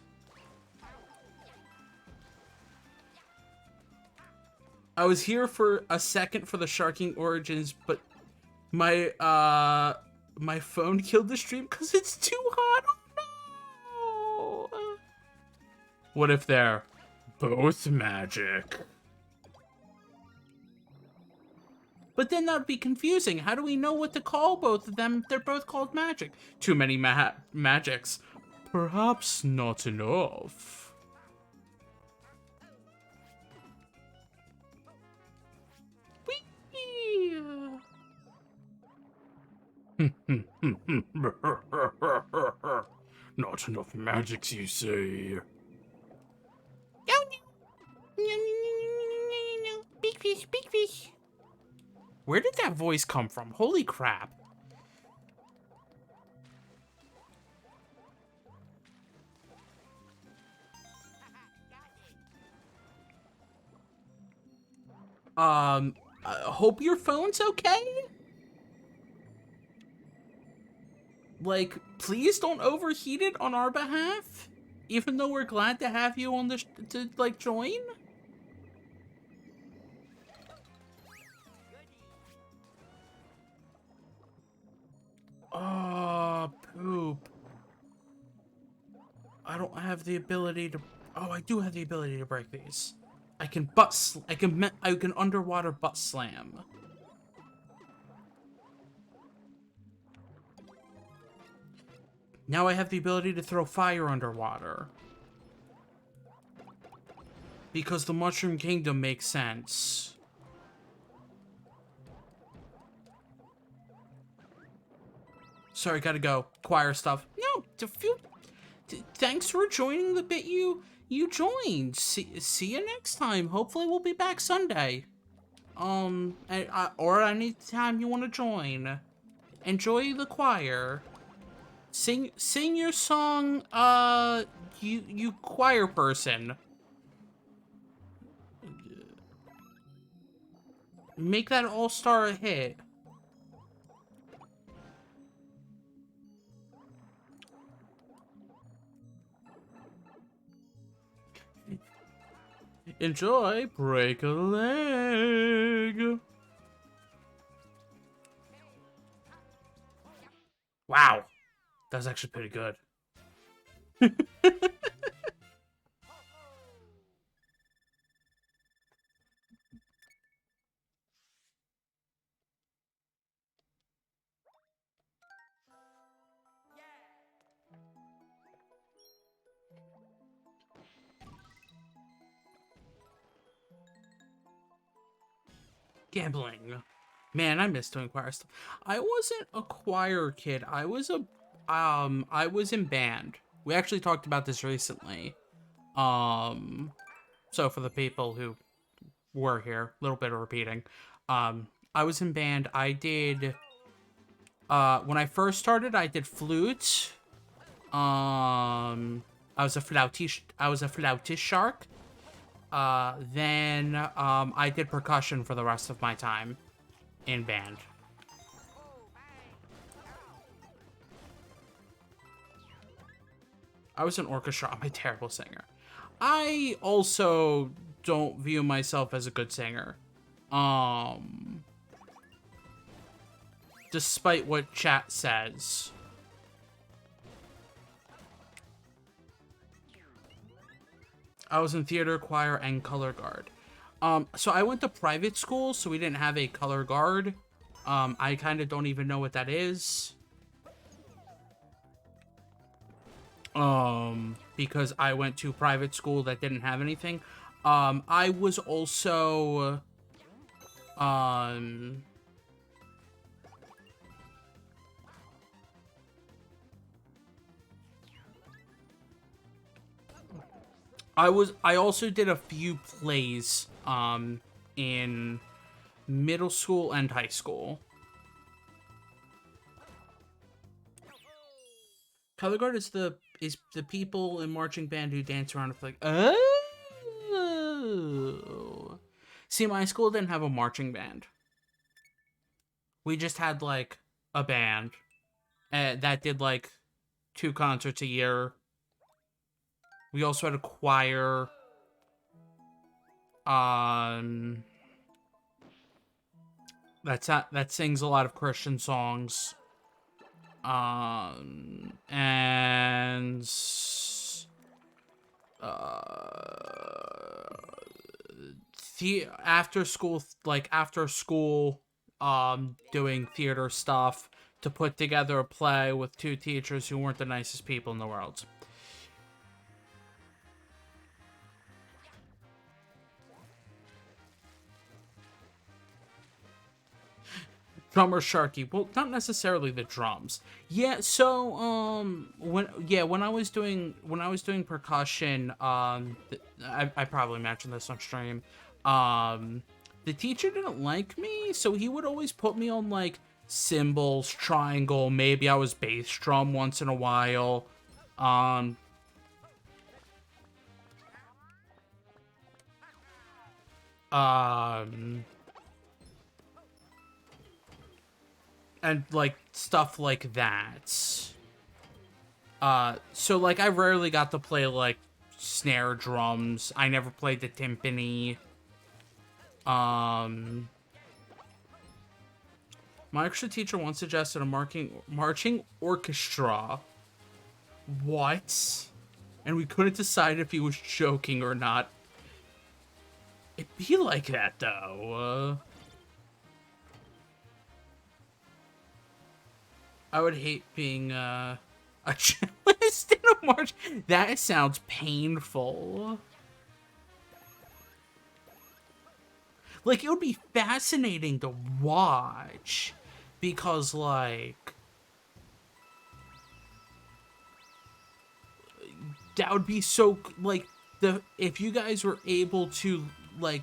I was here for a second for the Sharking Origins, but my my phone killed the stream because it's too hot. Oh no! What if they're both magic? But then that'd be confusing. How do we know what to call both of them? They're both called magic. Too many magics. Perhaps not enough. Not enough magics, you say? Big fish, big fish. Where did that voice come from? Holy crap. Hope your phone's okay? Like, please don't overheat it on our behalf? Even though we're glad to have you on the to like join? Oh, poop. I don't have the ability to... Oh, I do have the ability to break these. I can I can underwater butt slam. Now I have the ability to throw fire underwater. Because the Mushroom Kingdom makes sense. Sorry, gotta go. Choir stuff. No, thanks for joining the bit you joined. See you next time. Hopefully we'll be back Sunday. Or any time you want to join. Enjoy the choir. Sing your song, you choir person. Make that all-star a hit. Enjoy, break a leg. Wow, that was actually pretty good. Gambling. Man, I miss doing choir stuff. I wasn't a choir kid. I was in band. We actually talked about this recently. So for the people who were here, a little bit of repeating. I was in band. I did, when I first started, I did flute. I was a flautist shark. Then, I did percussion for the rest of my time in band. I was an orchestra. I'm a terrible singer. I also don't view myself as a good singer. Despite what chat says. I was in theater, choir, and color guard. So I went to private school, so we didn't have a color guard. I kind of don't even know what that is. Because I went to private school that didn't have anything. I was also, I also did a few plays, in middle school and high school. Color guard is the people in marching band who dance around with like, oh. See, my school didn't have a marching band. We just had like a band that did like 2 concerts a year. We also had a choir. That sings a lot of Christian songs. And after school, doing theater stuff to put together a play with 2 teachers who weren't the nicest people in the world. Drummer Sharky. Well, not necessarily the drums. Yeah, so when I was doing percussion, I probably mentioned this on stream. The teacher didn't like me, so he would always put me on like cymbals, triangle, maybe I was bass drum once in a while. And like stuff like that. So like I rarely got to play like snare drums. I never played the timpani. My orchestra teacher once suggested a marching orchestra. What? and we couldn't decide if he was joking or not. It'd be like that, though. I would hate being, a cellist in a march. That sounds painful. Like, it would be fascinating to watch, because, like, that would be so, like, if you guys were able to, like,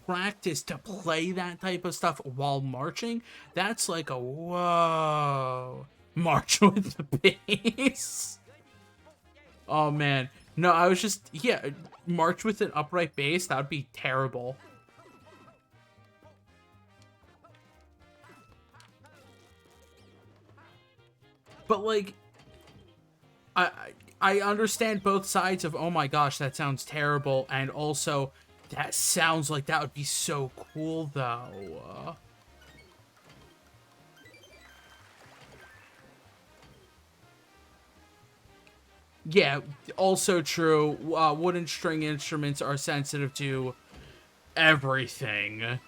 practice to play that type of stuff while marching, that's like a, whoa, march with the bass. Oh, man. No, I was just, yeah, march with an upright bass, that would be terrible. But, like, I understand both sides of, oh my gosh, that sounds terrible, and also, that sounds like that would be so cool, though. Yeah, also true. Wooden string instruments are sensitive to everything.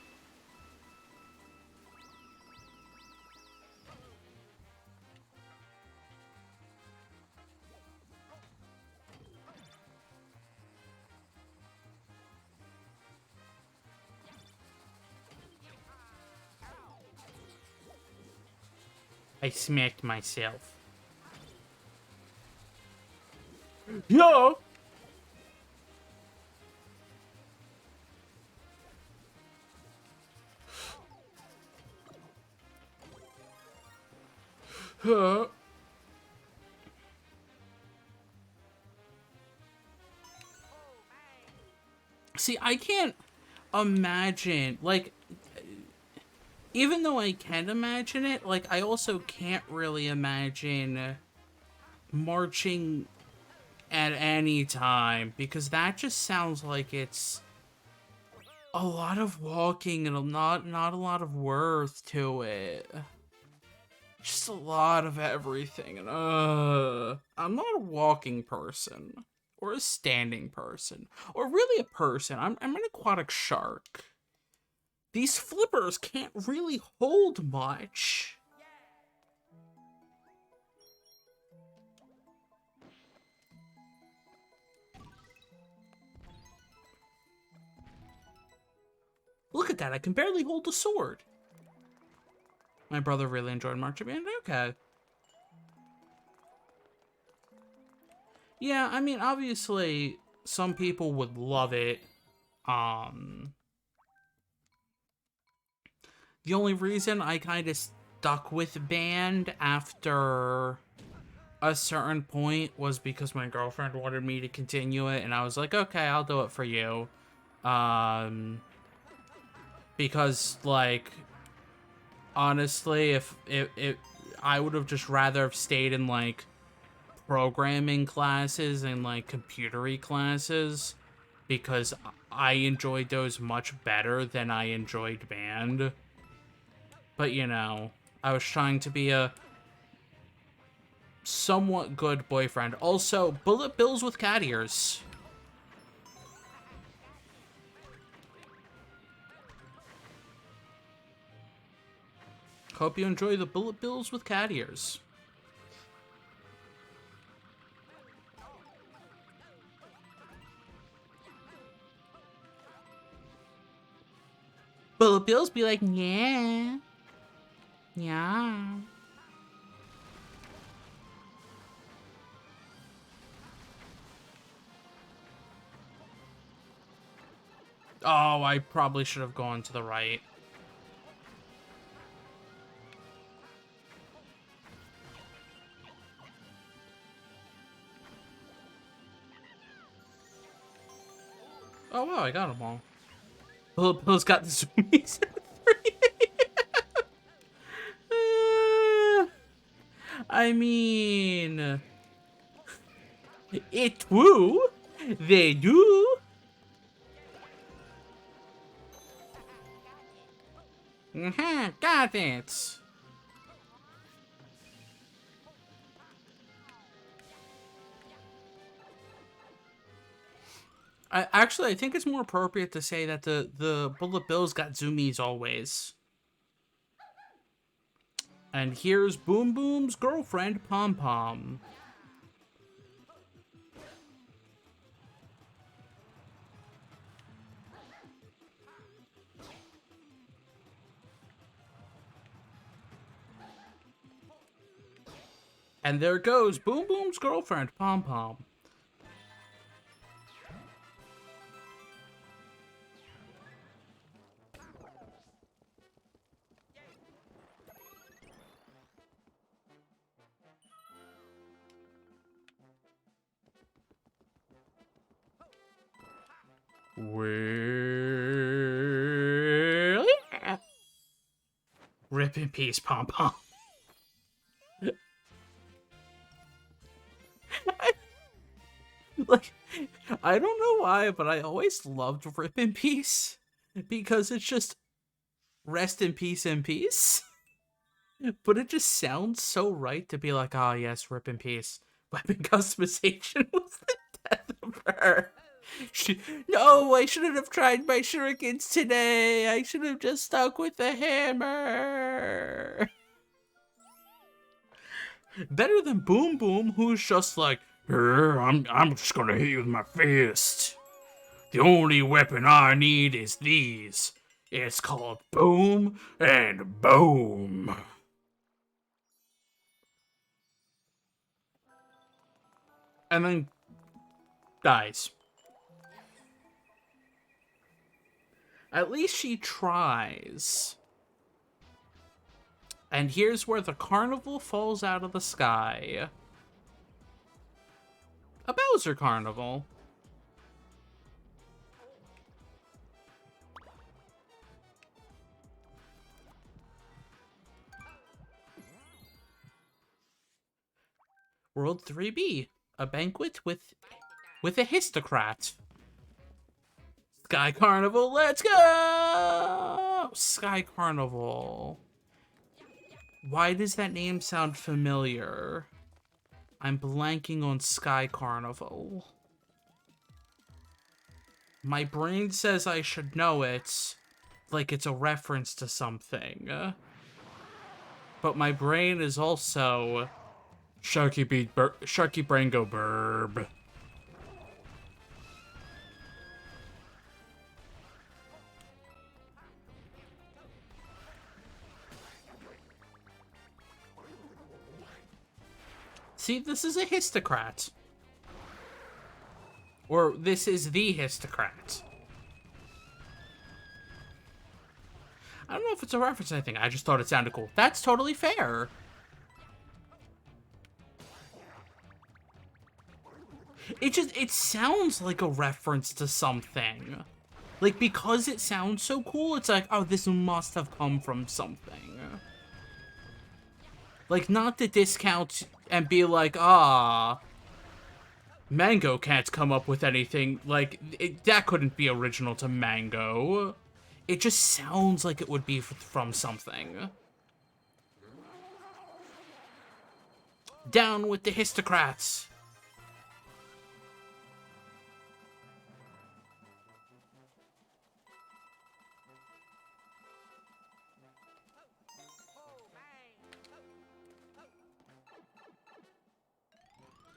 I smacked myself. Yeah. Huh. See, I can't imagine, like, even though I can imagine it, like, I also can't really imagine marching at any time, because that just sounds like it's a lot of walking and not a lot of worth to it. Just a lot of everything, and I'm not a walking person or a standing person or really a person. I'm an aquatic shark. These flippers can't really hold much. Look at that, I can barely hold a sword. My brother really enjoyed marching band. Okay. Yeah, I mean, obviously, some people would love it. Um, the only reason I kind of stuck with band after a certain point was because my girlfriend wanted me to continue it, and I was like, okay, I'll do it for you. Because, like, honestly, if I would have just rather have stayed in, like, programming classes and, like, computery classes, because I enjoyed those much better than I enjoyed band. But, you know, I was trying to be a somewhat good boyfriend. Also, bullet bills with cat ears. Hope you enjoy the bullet bills with cat ears. Bullet bills be like, yeah. Yeah. Oh, I probably should have gone to the right. Oh, wow, I got them all. Bullet bills got the zoomies at 3 I mean, it true. They do. Got it. Actually, I think it's more appropriate to say that the Bullet Bills got zoomies always. And here's Boom Boom's girlfriend, Pom Pom. And there goes Boom Boom's girlfriend, Pom Pom. Well, yeah. Rip in peace, Pom Pom. Like, I don't know why, but I always loved Rip in Peace because it's just rest in peace in peace. But it just sounds so right to be like, oh yes, Rip in Peace. Weapon customization was the death of her. No, I shouldn't have tried my shurikens today. I should have just stuck with the hammer. Better than Boom Boom, who's just like, I'm just gonna hit you with my fist. The only weapon I need is these. It's called Boom and Boom. And then dies. At least she tries. And here's where the carnival falls out of the sky. A Bowser carnival. World 3B. A banquet with a histocrat. Sky Carnival, let's go! Sky Carnival. Why does that name sound familiar? I'm blanking on Sky Carnival. My brain says I should know it, like it's a reference to something. But my brain is also... Sharky brain go burb. See, this is a histocrat. Or this is the histocrat. I don't know if it's a reference to anything. I just thought it sounded cool. That's totally fair. It sounds like a reference to something. Like, because it sounds so cool, it's like, oh, this must have come from something. Like, not to discount and be like, ah, Mango can't come up with anything. Like, that couldn't be original to Mango. It just sounds like it would be from something. Down with the histocrats.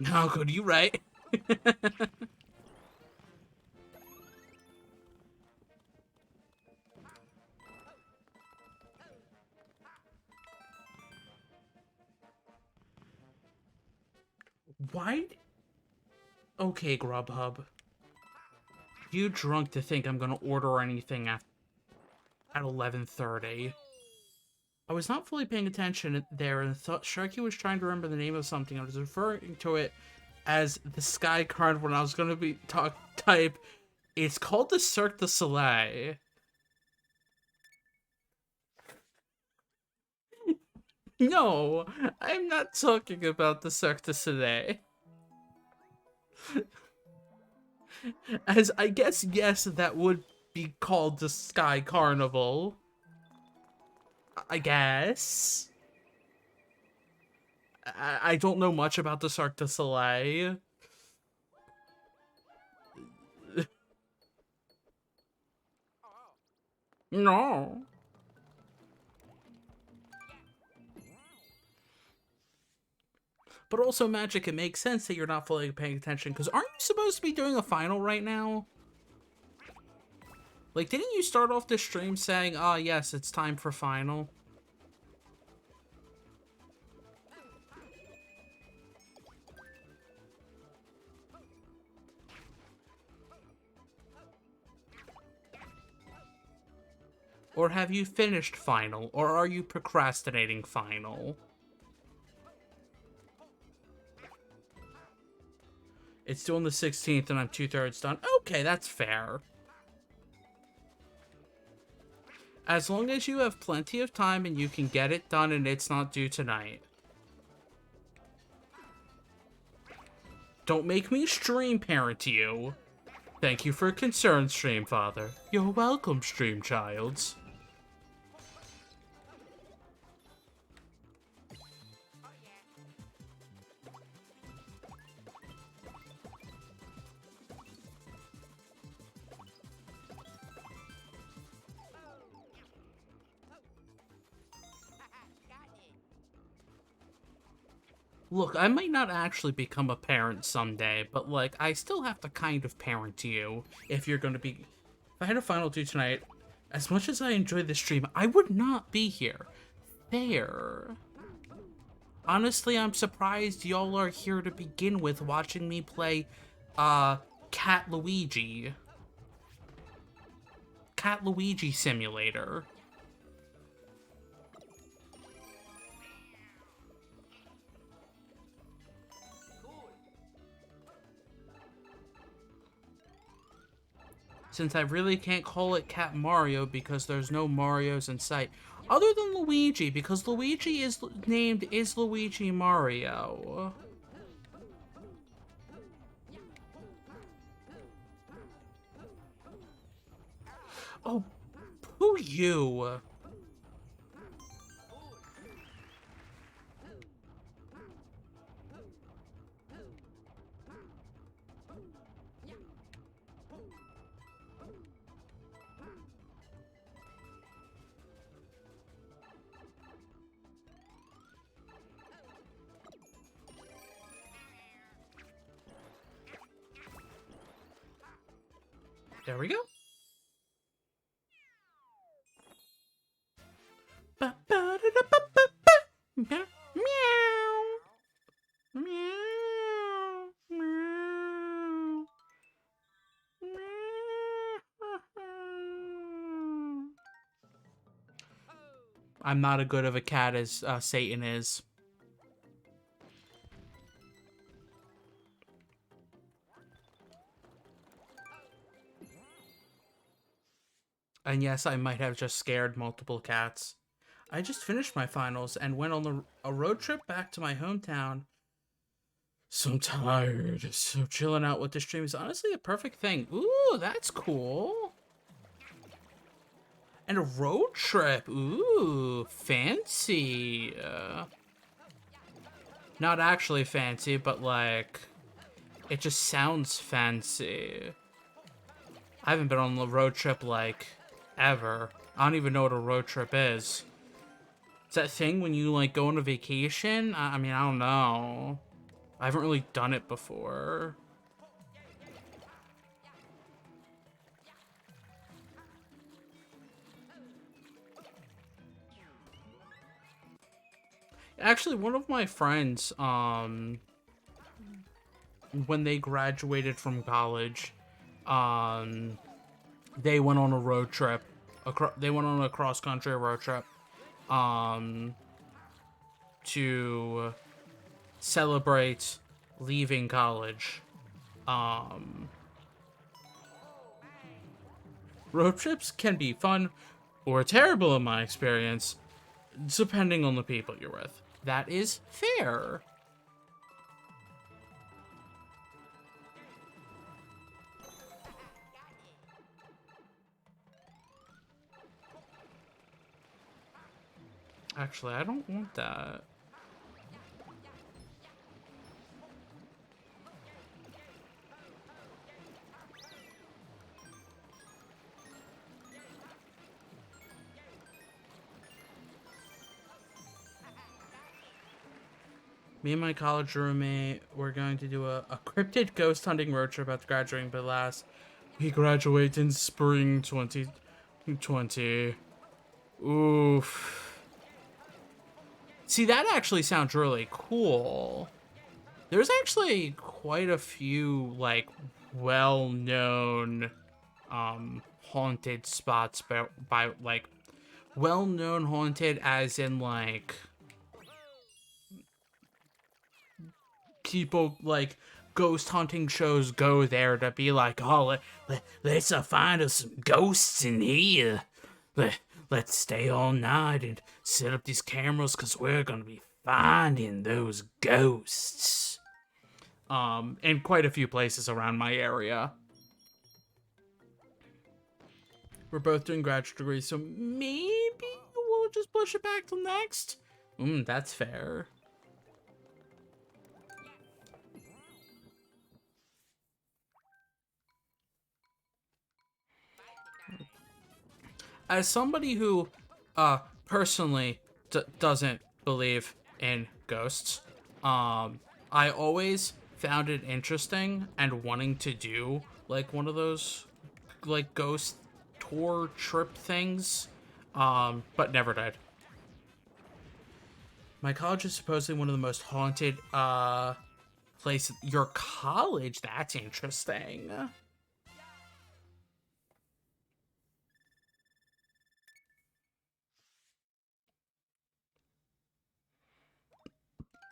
How could you, right? Why? Okay, Grubhub. You drunk to think I'm gonna order anything at 11:30? I was not fully paying attention there and thought Sharky was trying to remember the name of something. I was referring to it as the Sky Carnival when I was gonna be type. It's called the Cirque du Soleil. No, I'm not talking about the Cirque du Soleil. As I guess, yes, that would be called the Sky Carnival. I guess. I don't know much about the Cirque du Soleil. No. But also, Magic, it makes sense that you're not fully paying attention, because aren't you supposed to be doing a final right now? Like, didn't you start off the stream saying, "Ah, yes, it's time for final"? Or have you finished final? Or are you procrastinating final? It's still on the 16th and I'm 2/3 done. Okay, that's fair. As long as you have plenty of time and you can get it done and it's not due tonight. Don't make me stream parent you. Thank you for concern, stream father. You're welcome, stream childs. Look, I might not actually become a parent someday, but, like, I still have to kind of parent you if you're gonna be... If I had a final due tonight, as much as I enjoy this stream, I would not be here. There. Honestly, I'm surprised y'all are here to begin with watching me play, Cat Luigi. Cat Luigi Simulator. Since I really can't call it Cat Mario because there's no Marios in sight. Other than Luigi, because Luigi is named Is Luigi Mario. Oh, who you? There we go. Meow. Meow. Meow. I'm not as good of a cat as Satan is. And yes, I might have just scared multiple cats. I just finished my finals and went on a road trip back to my hometown. So I'm tired. So chilling out with the stream is honestly a perfect thing. Ooh, that's cool. And a road trip. Ooh, fancy. Not actually fancy, but like, it just sounds fancy. I haven't been on a road trip like ever. I don't even know what a road trip is. It's that thing when you like go on a vacation? I mean, I don't know. I haven't really done it before. Actually, one of my friends, when they graduated from college, they went on a road trip. They went on a cross-country road trip, to celebrate leaving college. Road trips can be fun or terrible in my experience, depending on the people you're with. That is fair. Actually, I don't want that. Me and my college roommate were going to do a cryptid ghost hunting road trip after graduating, but alas, we graduate in spring 2020. Oof. See, that actually sounds really cool. There's actually quite a few, like, well-known, haunted spots by like, well-known haunted as in, like, people, like, ghost hunting shows go there to be like, oh, let's find us some ghosts in here. Let's stay all night and set up these cameras because we're going to be finding those ghosts. In quite a few places around my area. We're both doing graduate degrees, so maybe we'll just push it back till next. That's fair. As somebody who, personally doesn't believe in ghosts, I always found it interesting and wanting to do, like, one of those, like, ghost tour trip things, but never did. My college is supposedly one of the most haunted, places. Your college? That's interesting.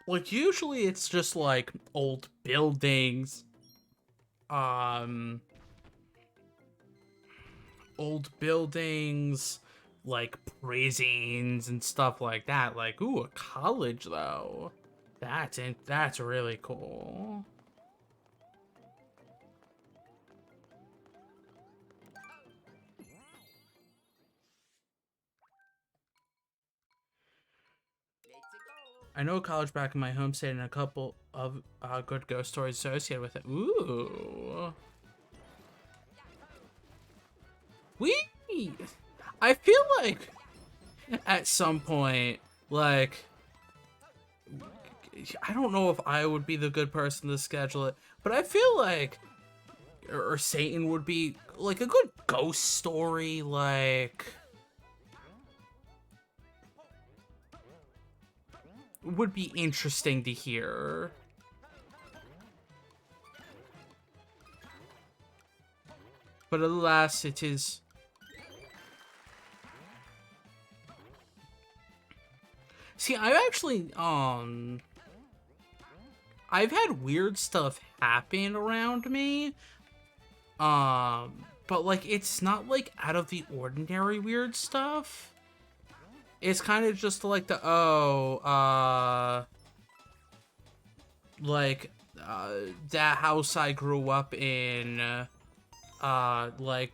Like, usually it's just, like, old buildings, old buildings, like prisons and stuff like that. Like, ooh, a college though. That's really cool. I know a college back in my home state and a couple of good ghost stories associated with it. Ooh. Wee! I feel like at some point, like, I don't know if I would be the good person to schedule it, but I feel like, or Satan would be, like, a good ghost story, like, would be interesting to hear. But alas, it is... See, I've actually, I've had weird stuff happen around me. But, like, it's not, like, out of the ordinary weird stuff. It's kind of just like the, like, that house I grew up in, like,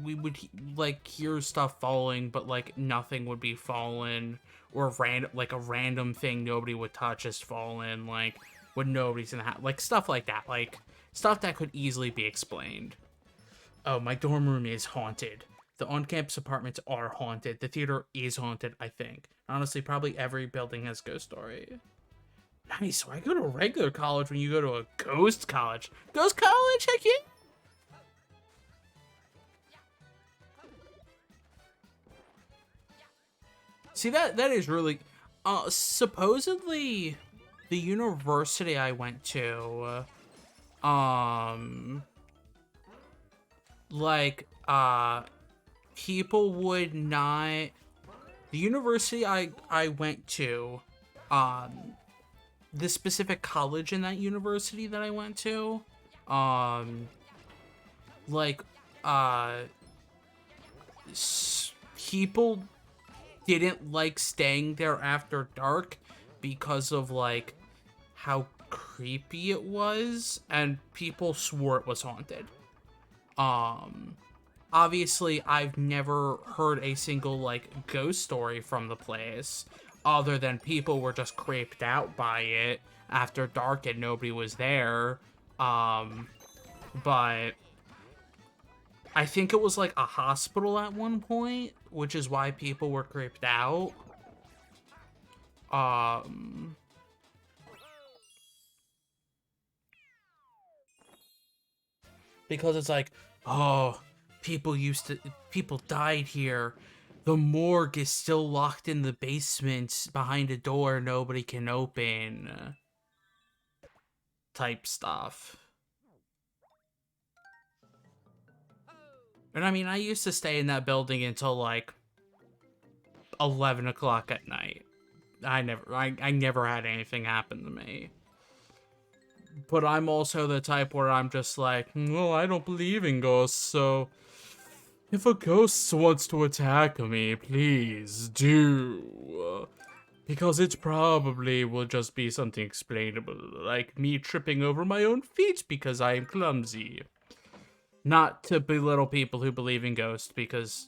we would, like, hear stuff falling, but, like, nothing would be fallen, or like, a random thing nobody would touch is fallen, like, when nobody's in the house, like, stuff like that, like, stuff that could easily be explained. Oh, my dorm room is haunted. The on-campus apartments are haunted. The theater is haunted, I think. Honestly, probably every building has a ghost story. Nice, so I go to a regular college when you go to a ghost college. Ghost college? Heck yeah! See, that is really... supposedly, the university I went to, like, people would not... The university I went to, the specific college in that university that I went to, like, people didn't like staying there after dark because of, like, how creepy it was, and people swore it was haunted. Obviously, I've never heard a single, like, ghost story from the place, other than people were just creeped out by it after dark and nobody was there. But I think it was, like, a hospital at one point, which is why people were creeped out. Um, because it's like, oh, people died here. The morgue is still locked in the basement behind a door nobody can open. Type stuff. And I mean, I used to stay in that building until like 11 o'clock at night. I never had anything happen to me. But I'm also the type where I'm just like, well, I don't believe in ghosts, so if a ghost wants to attack me, please do. Because it probably will just be something explainable, like me tripping over my own feet because I am clumsy. Not to belittle people who believe in ghosts, because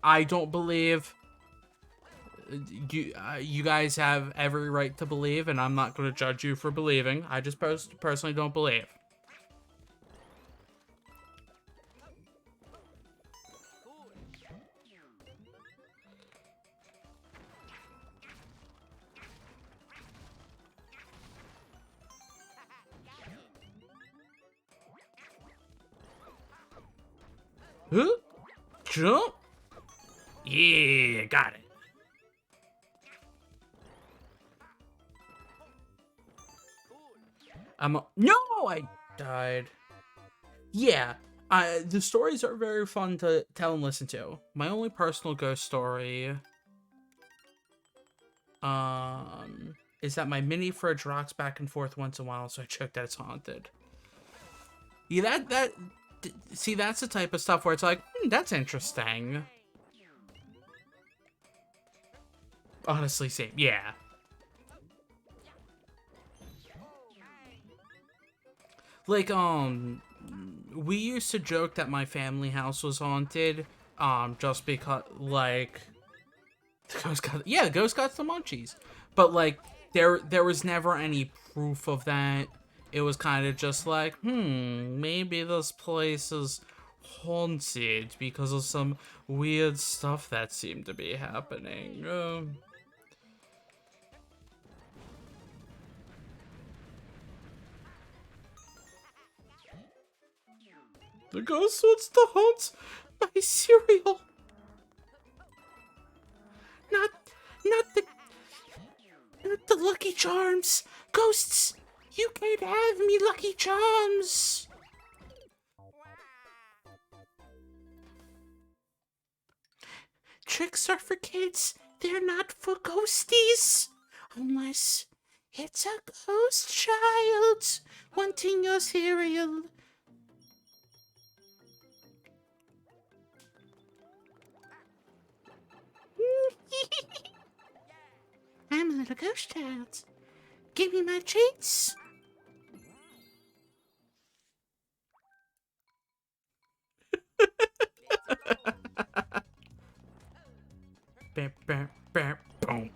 I don't believe. You guys have every right to believe, and I'm not going to judge you for believing. I just personally don't believe. Huh? Jump? Yeah, got it. No, I died. Yeah, the stories are very fun to tell and listen to. My only personal ghost story, is that my mini fridge rocks back and forth once in a while, so I check that it's haunted. Yeah, see, that's the type of stuff where it's like, that's interesting. Honestly, same, yeah. Like, we used to joke that my family house was haunted, just because, like, the ghost got the munchies. But, like, there was never any proof of that. It was kind of just like, maybe this place is haunted because of some weird stuff that seemed to be happening. The ghost wants to haunt my cereal. Not the Lucky Charms. Ghosts, you can't have me Lucky Charms. Tricks are for kids. They're not for ghosties. Unless it's a ghost child wanting your cereal. I'm a little ghost child. Give me my treats. Bam, bam, bam, boom.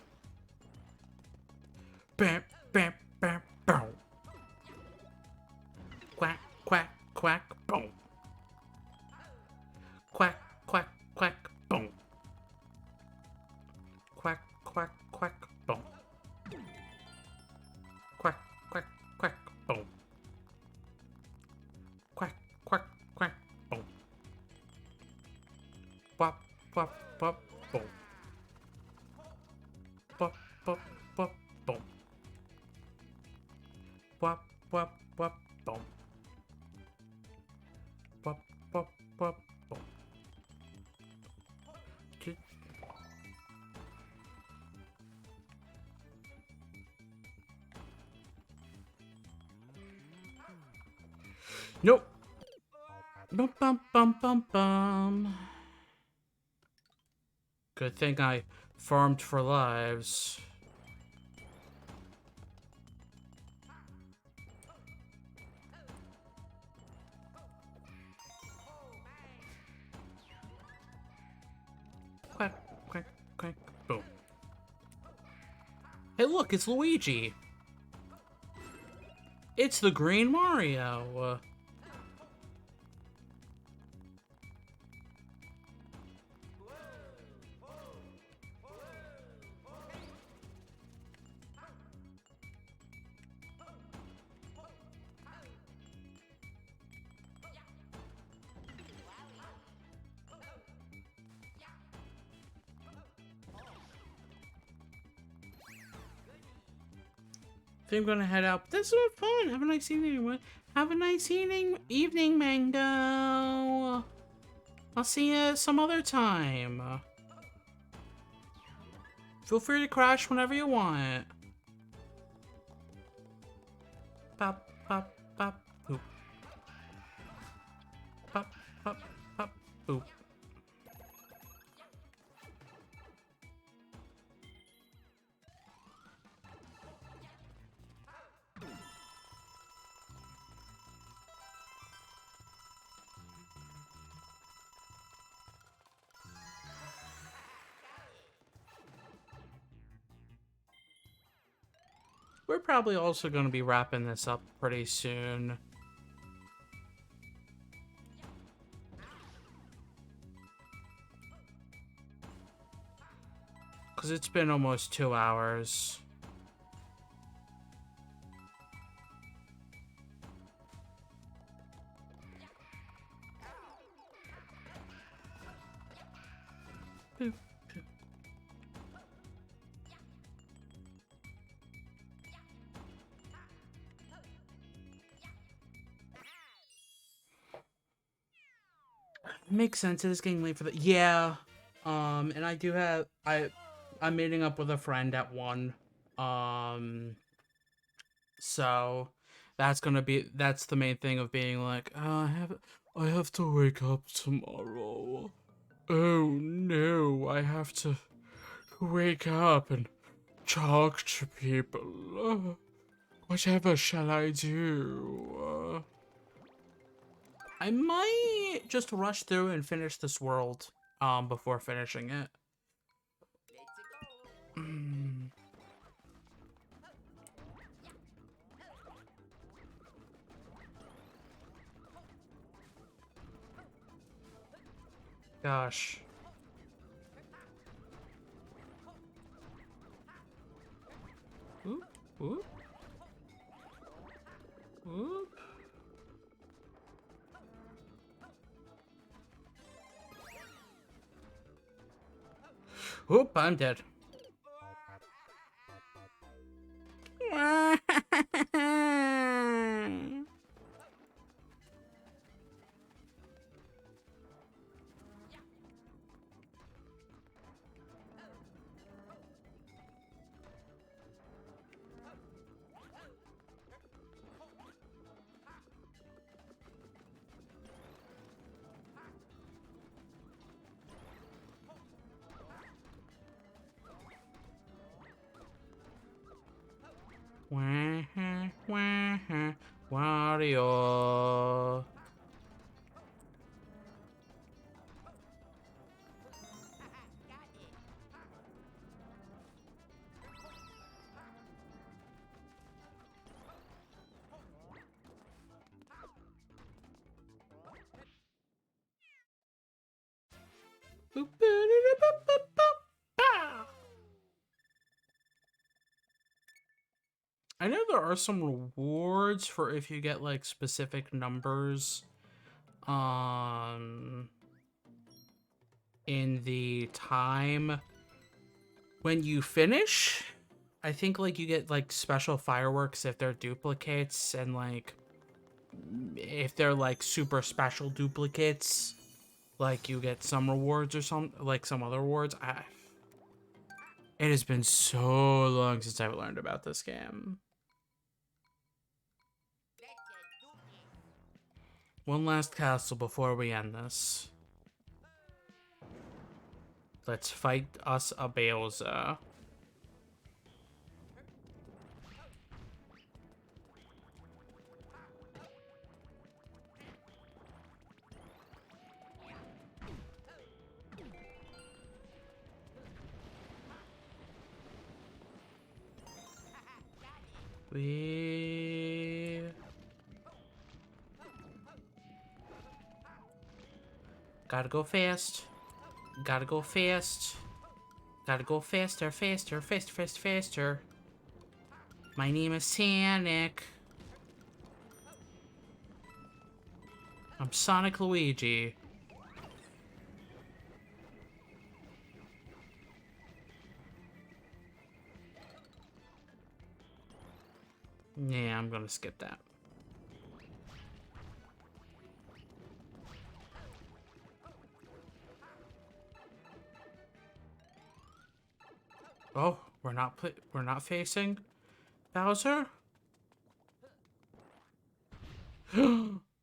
Bam, bam, bam, boom. Quack, quack, quack, boom. Quack, quack, quack, boom. Quack, quack, quack, boom. Quack, quack, quack, boom. Quack, quack, quack, boom. Wop, wop, wop, boom. Wop, wop, wop, boom. Wop, wop, wop, boom. Wop, wop, wop, boom. Nope. Bum, bum, bum, bum, bum. Good thing I farmed for lives. Quack, quack, quack, boom. Hey, look, it's Luigi. It's the Green Mario. I think I'm gonna head out. This was fun. Have a nice evening, everyone. Have a nice evening, Mango. I'll see you some other time. Feel free to crash whenever you want. Pop, pop, pop, poop. Pop, pop, pop, poop. We're probably also going to be wrapping this up pretty soon. Because it's been almost 2 hours. Makes sense. It is getting late for the yeah. And I do have I'm meeting up with a friend at 1. So that's the main thing of being like, oh, I have to wake up tomorrow. Oh no, I have to wake up and talk to people. Whatever shall I do? I might just rush through and finish this world before finishing it. Gosh. Oop, oop. Oop. Oop, I'm dead. Wario. I know there are some rewards for if you get like specific numbers in the time when you finish. I think like you get like special fireworks if they're duplicates, and like if they're like super special duplicates, like you get some rewards or some other rewards. It has been so long since I've learned about this game. One last castle before we end this. Let's fight us a Bowser. We gotta go fast. Gotta go fast. Gotta go faster, faster, faster, faster, faster. My name is Sonic. I'm Sonic Luigi. Yeah, I'm gonna skip that. Oh, we're not facing Bowser?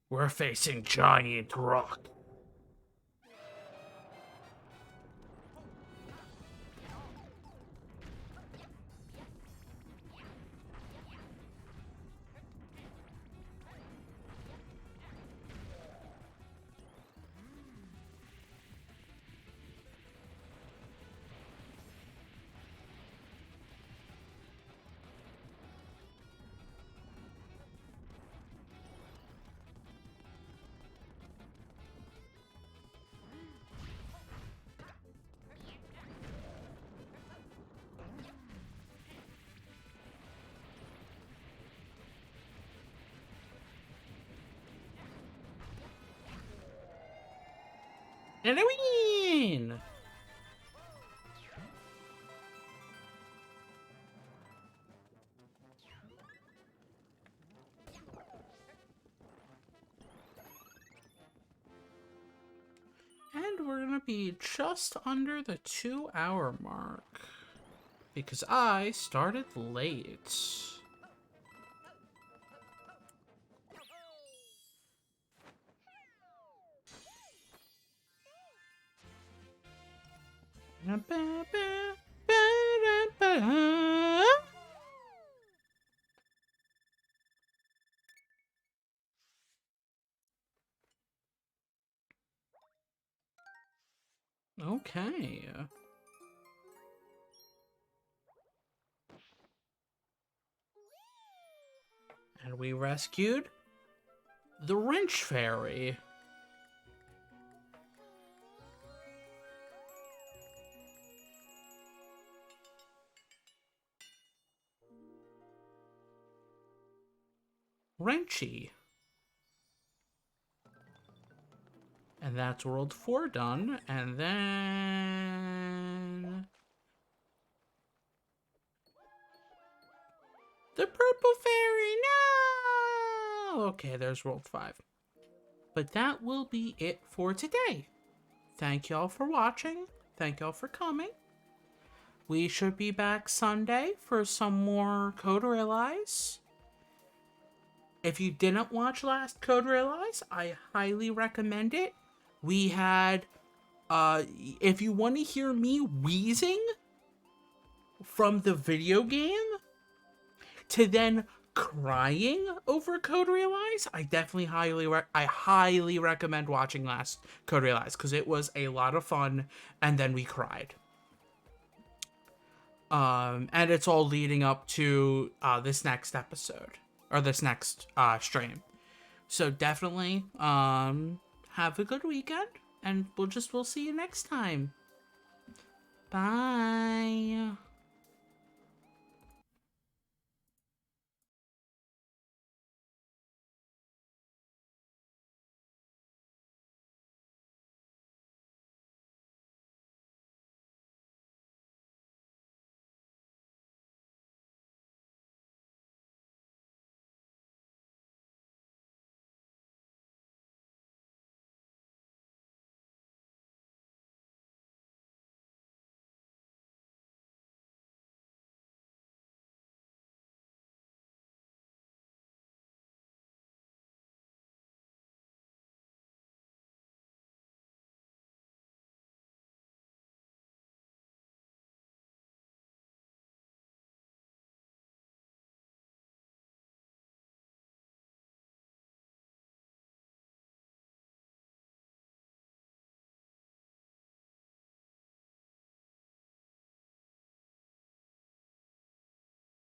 We're facing Giant Rock. And I win! And we're gonna be just under the 2-hour mark. Because I started late. Okay. And we rescued the wrench fairy. Wrenchy. And that's World 4 done. And then... the purple fairy, no! Okay, there's World 5. But that will be it for today. Thank y'all for watching. Thank y'all for coming. We should be back Sunday for some more Code Realize. If you didn't watch last Code Realize, I highly recommend it. We had, if you want to hear me wheezing from the video game to then crying over Code Realize, I definitely highly recommend watching last Code Realize because it was a lot of fun, and then we cried. And it's all leading up to this next episode or this next stream. So definitely have a good weekend, and we'll see you next time. Bye.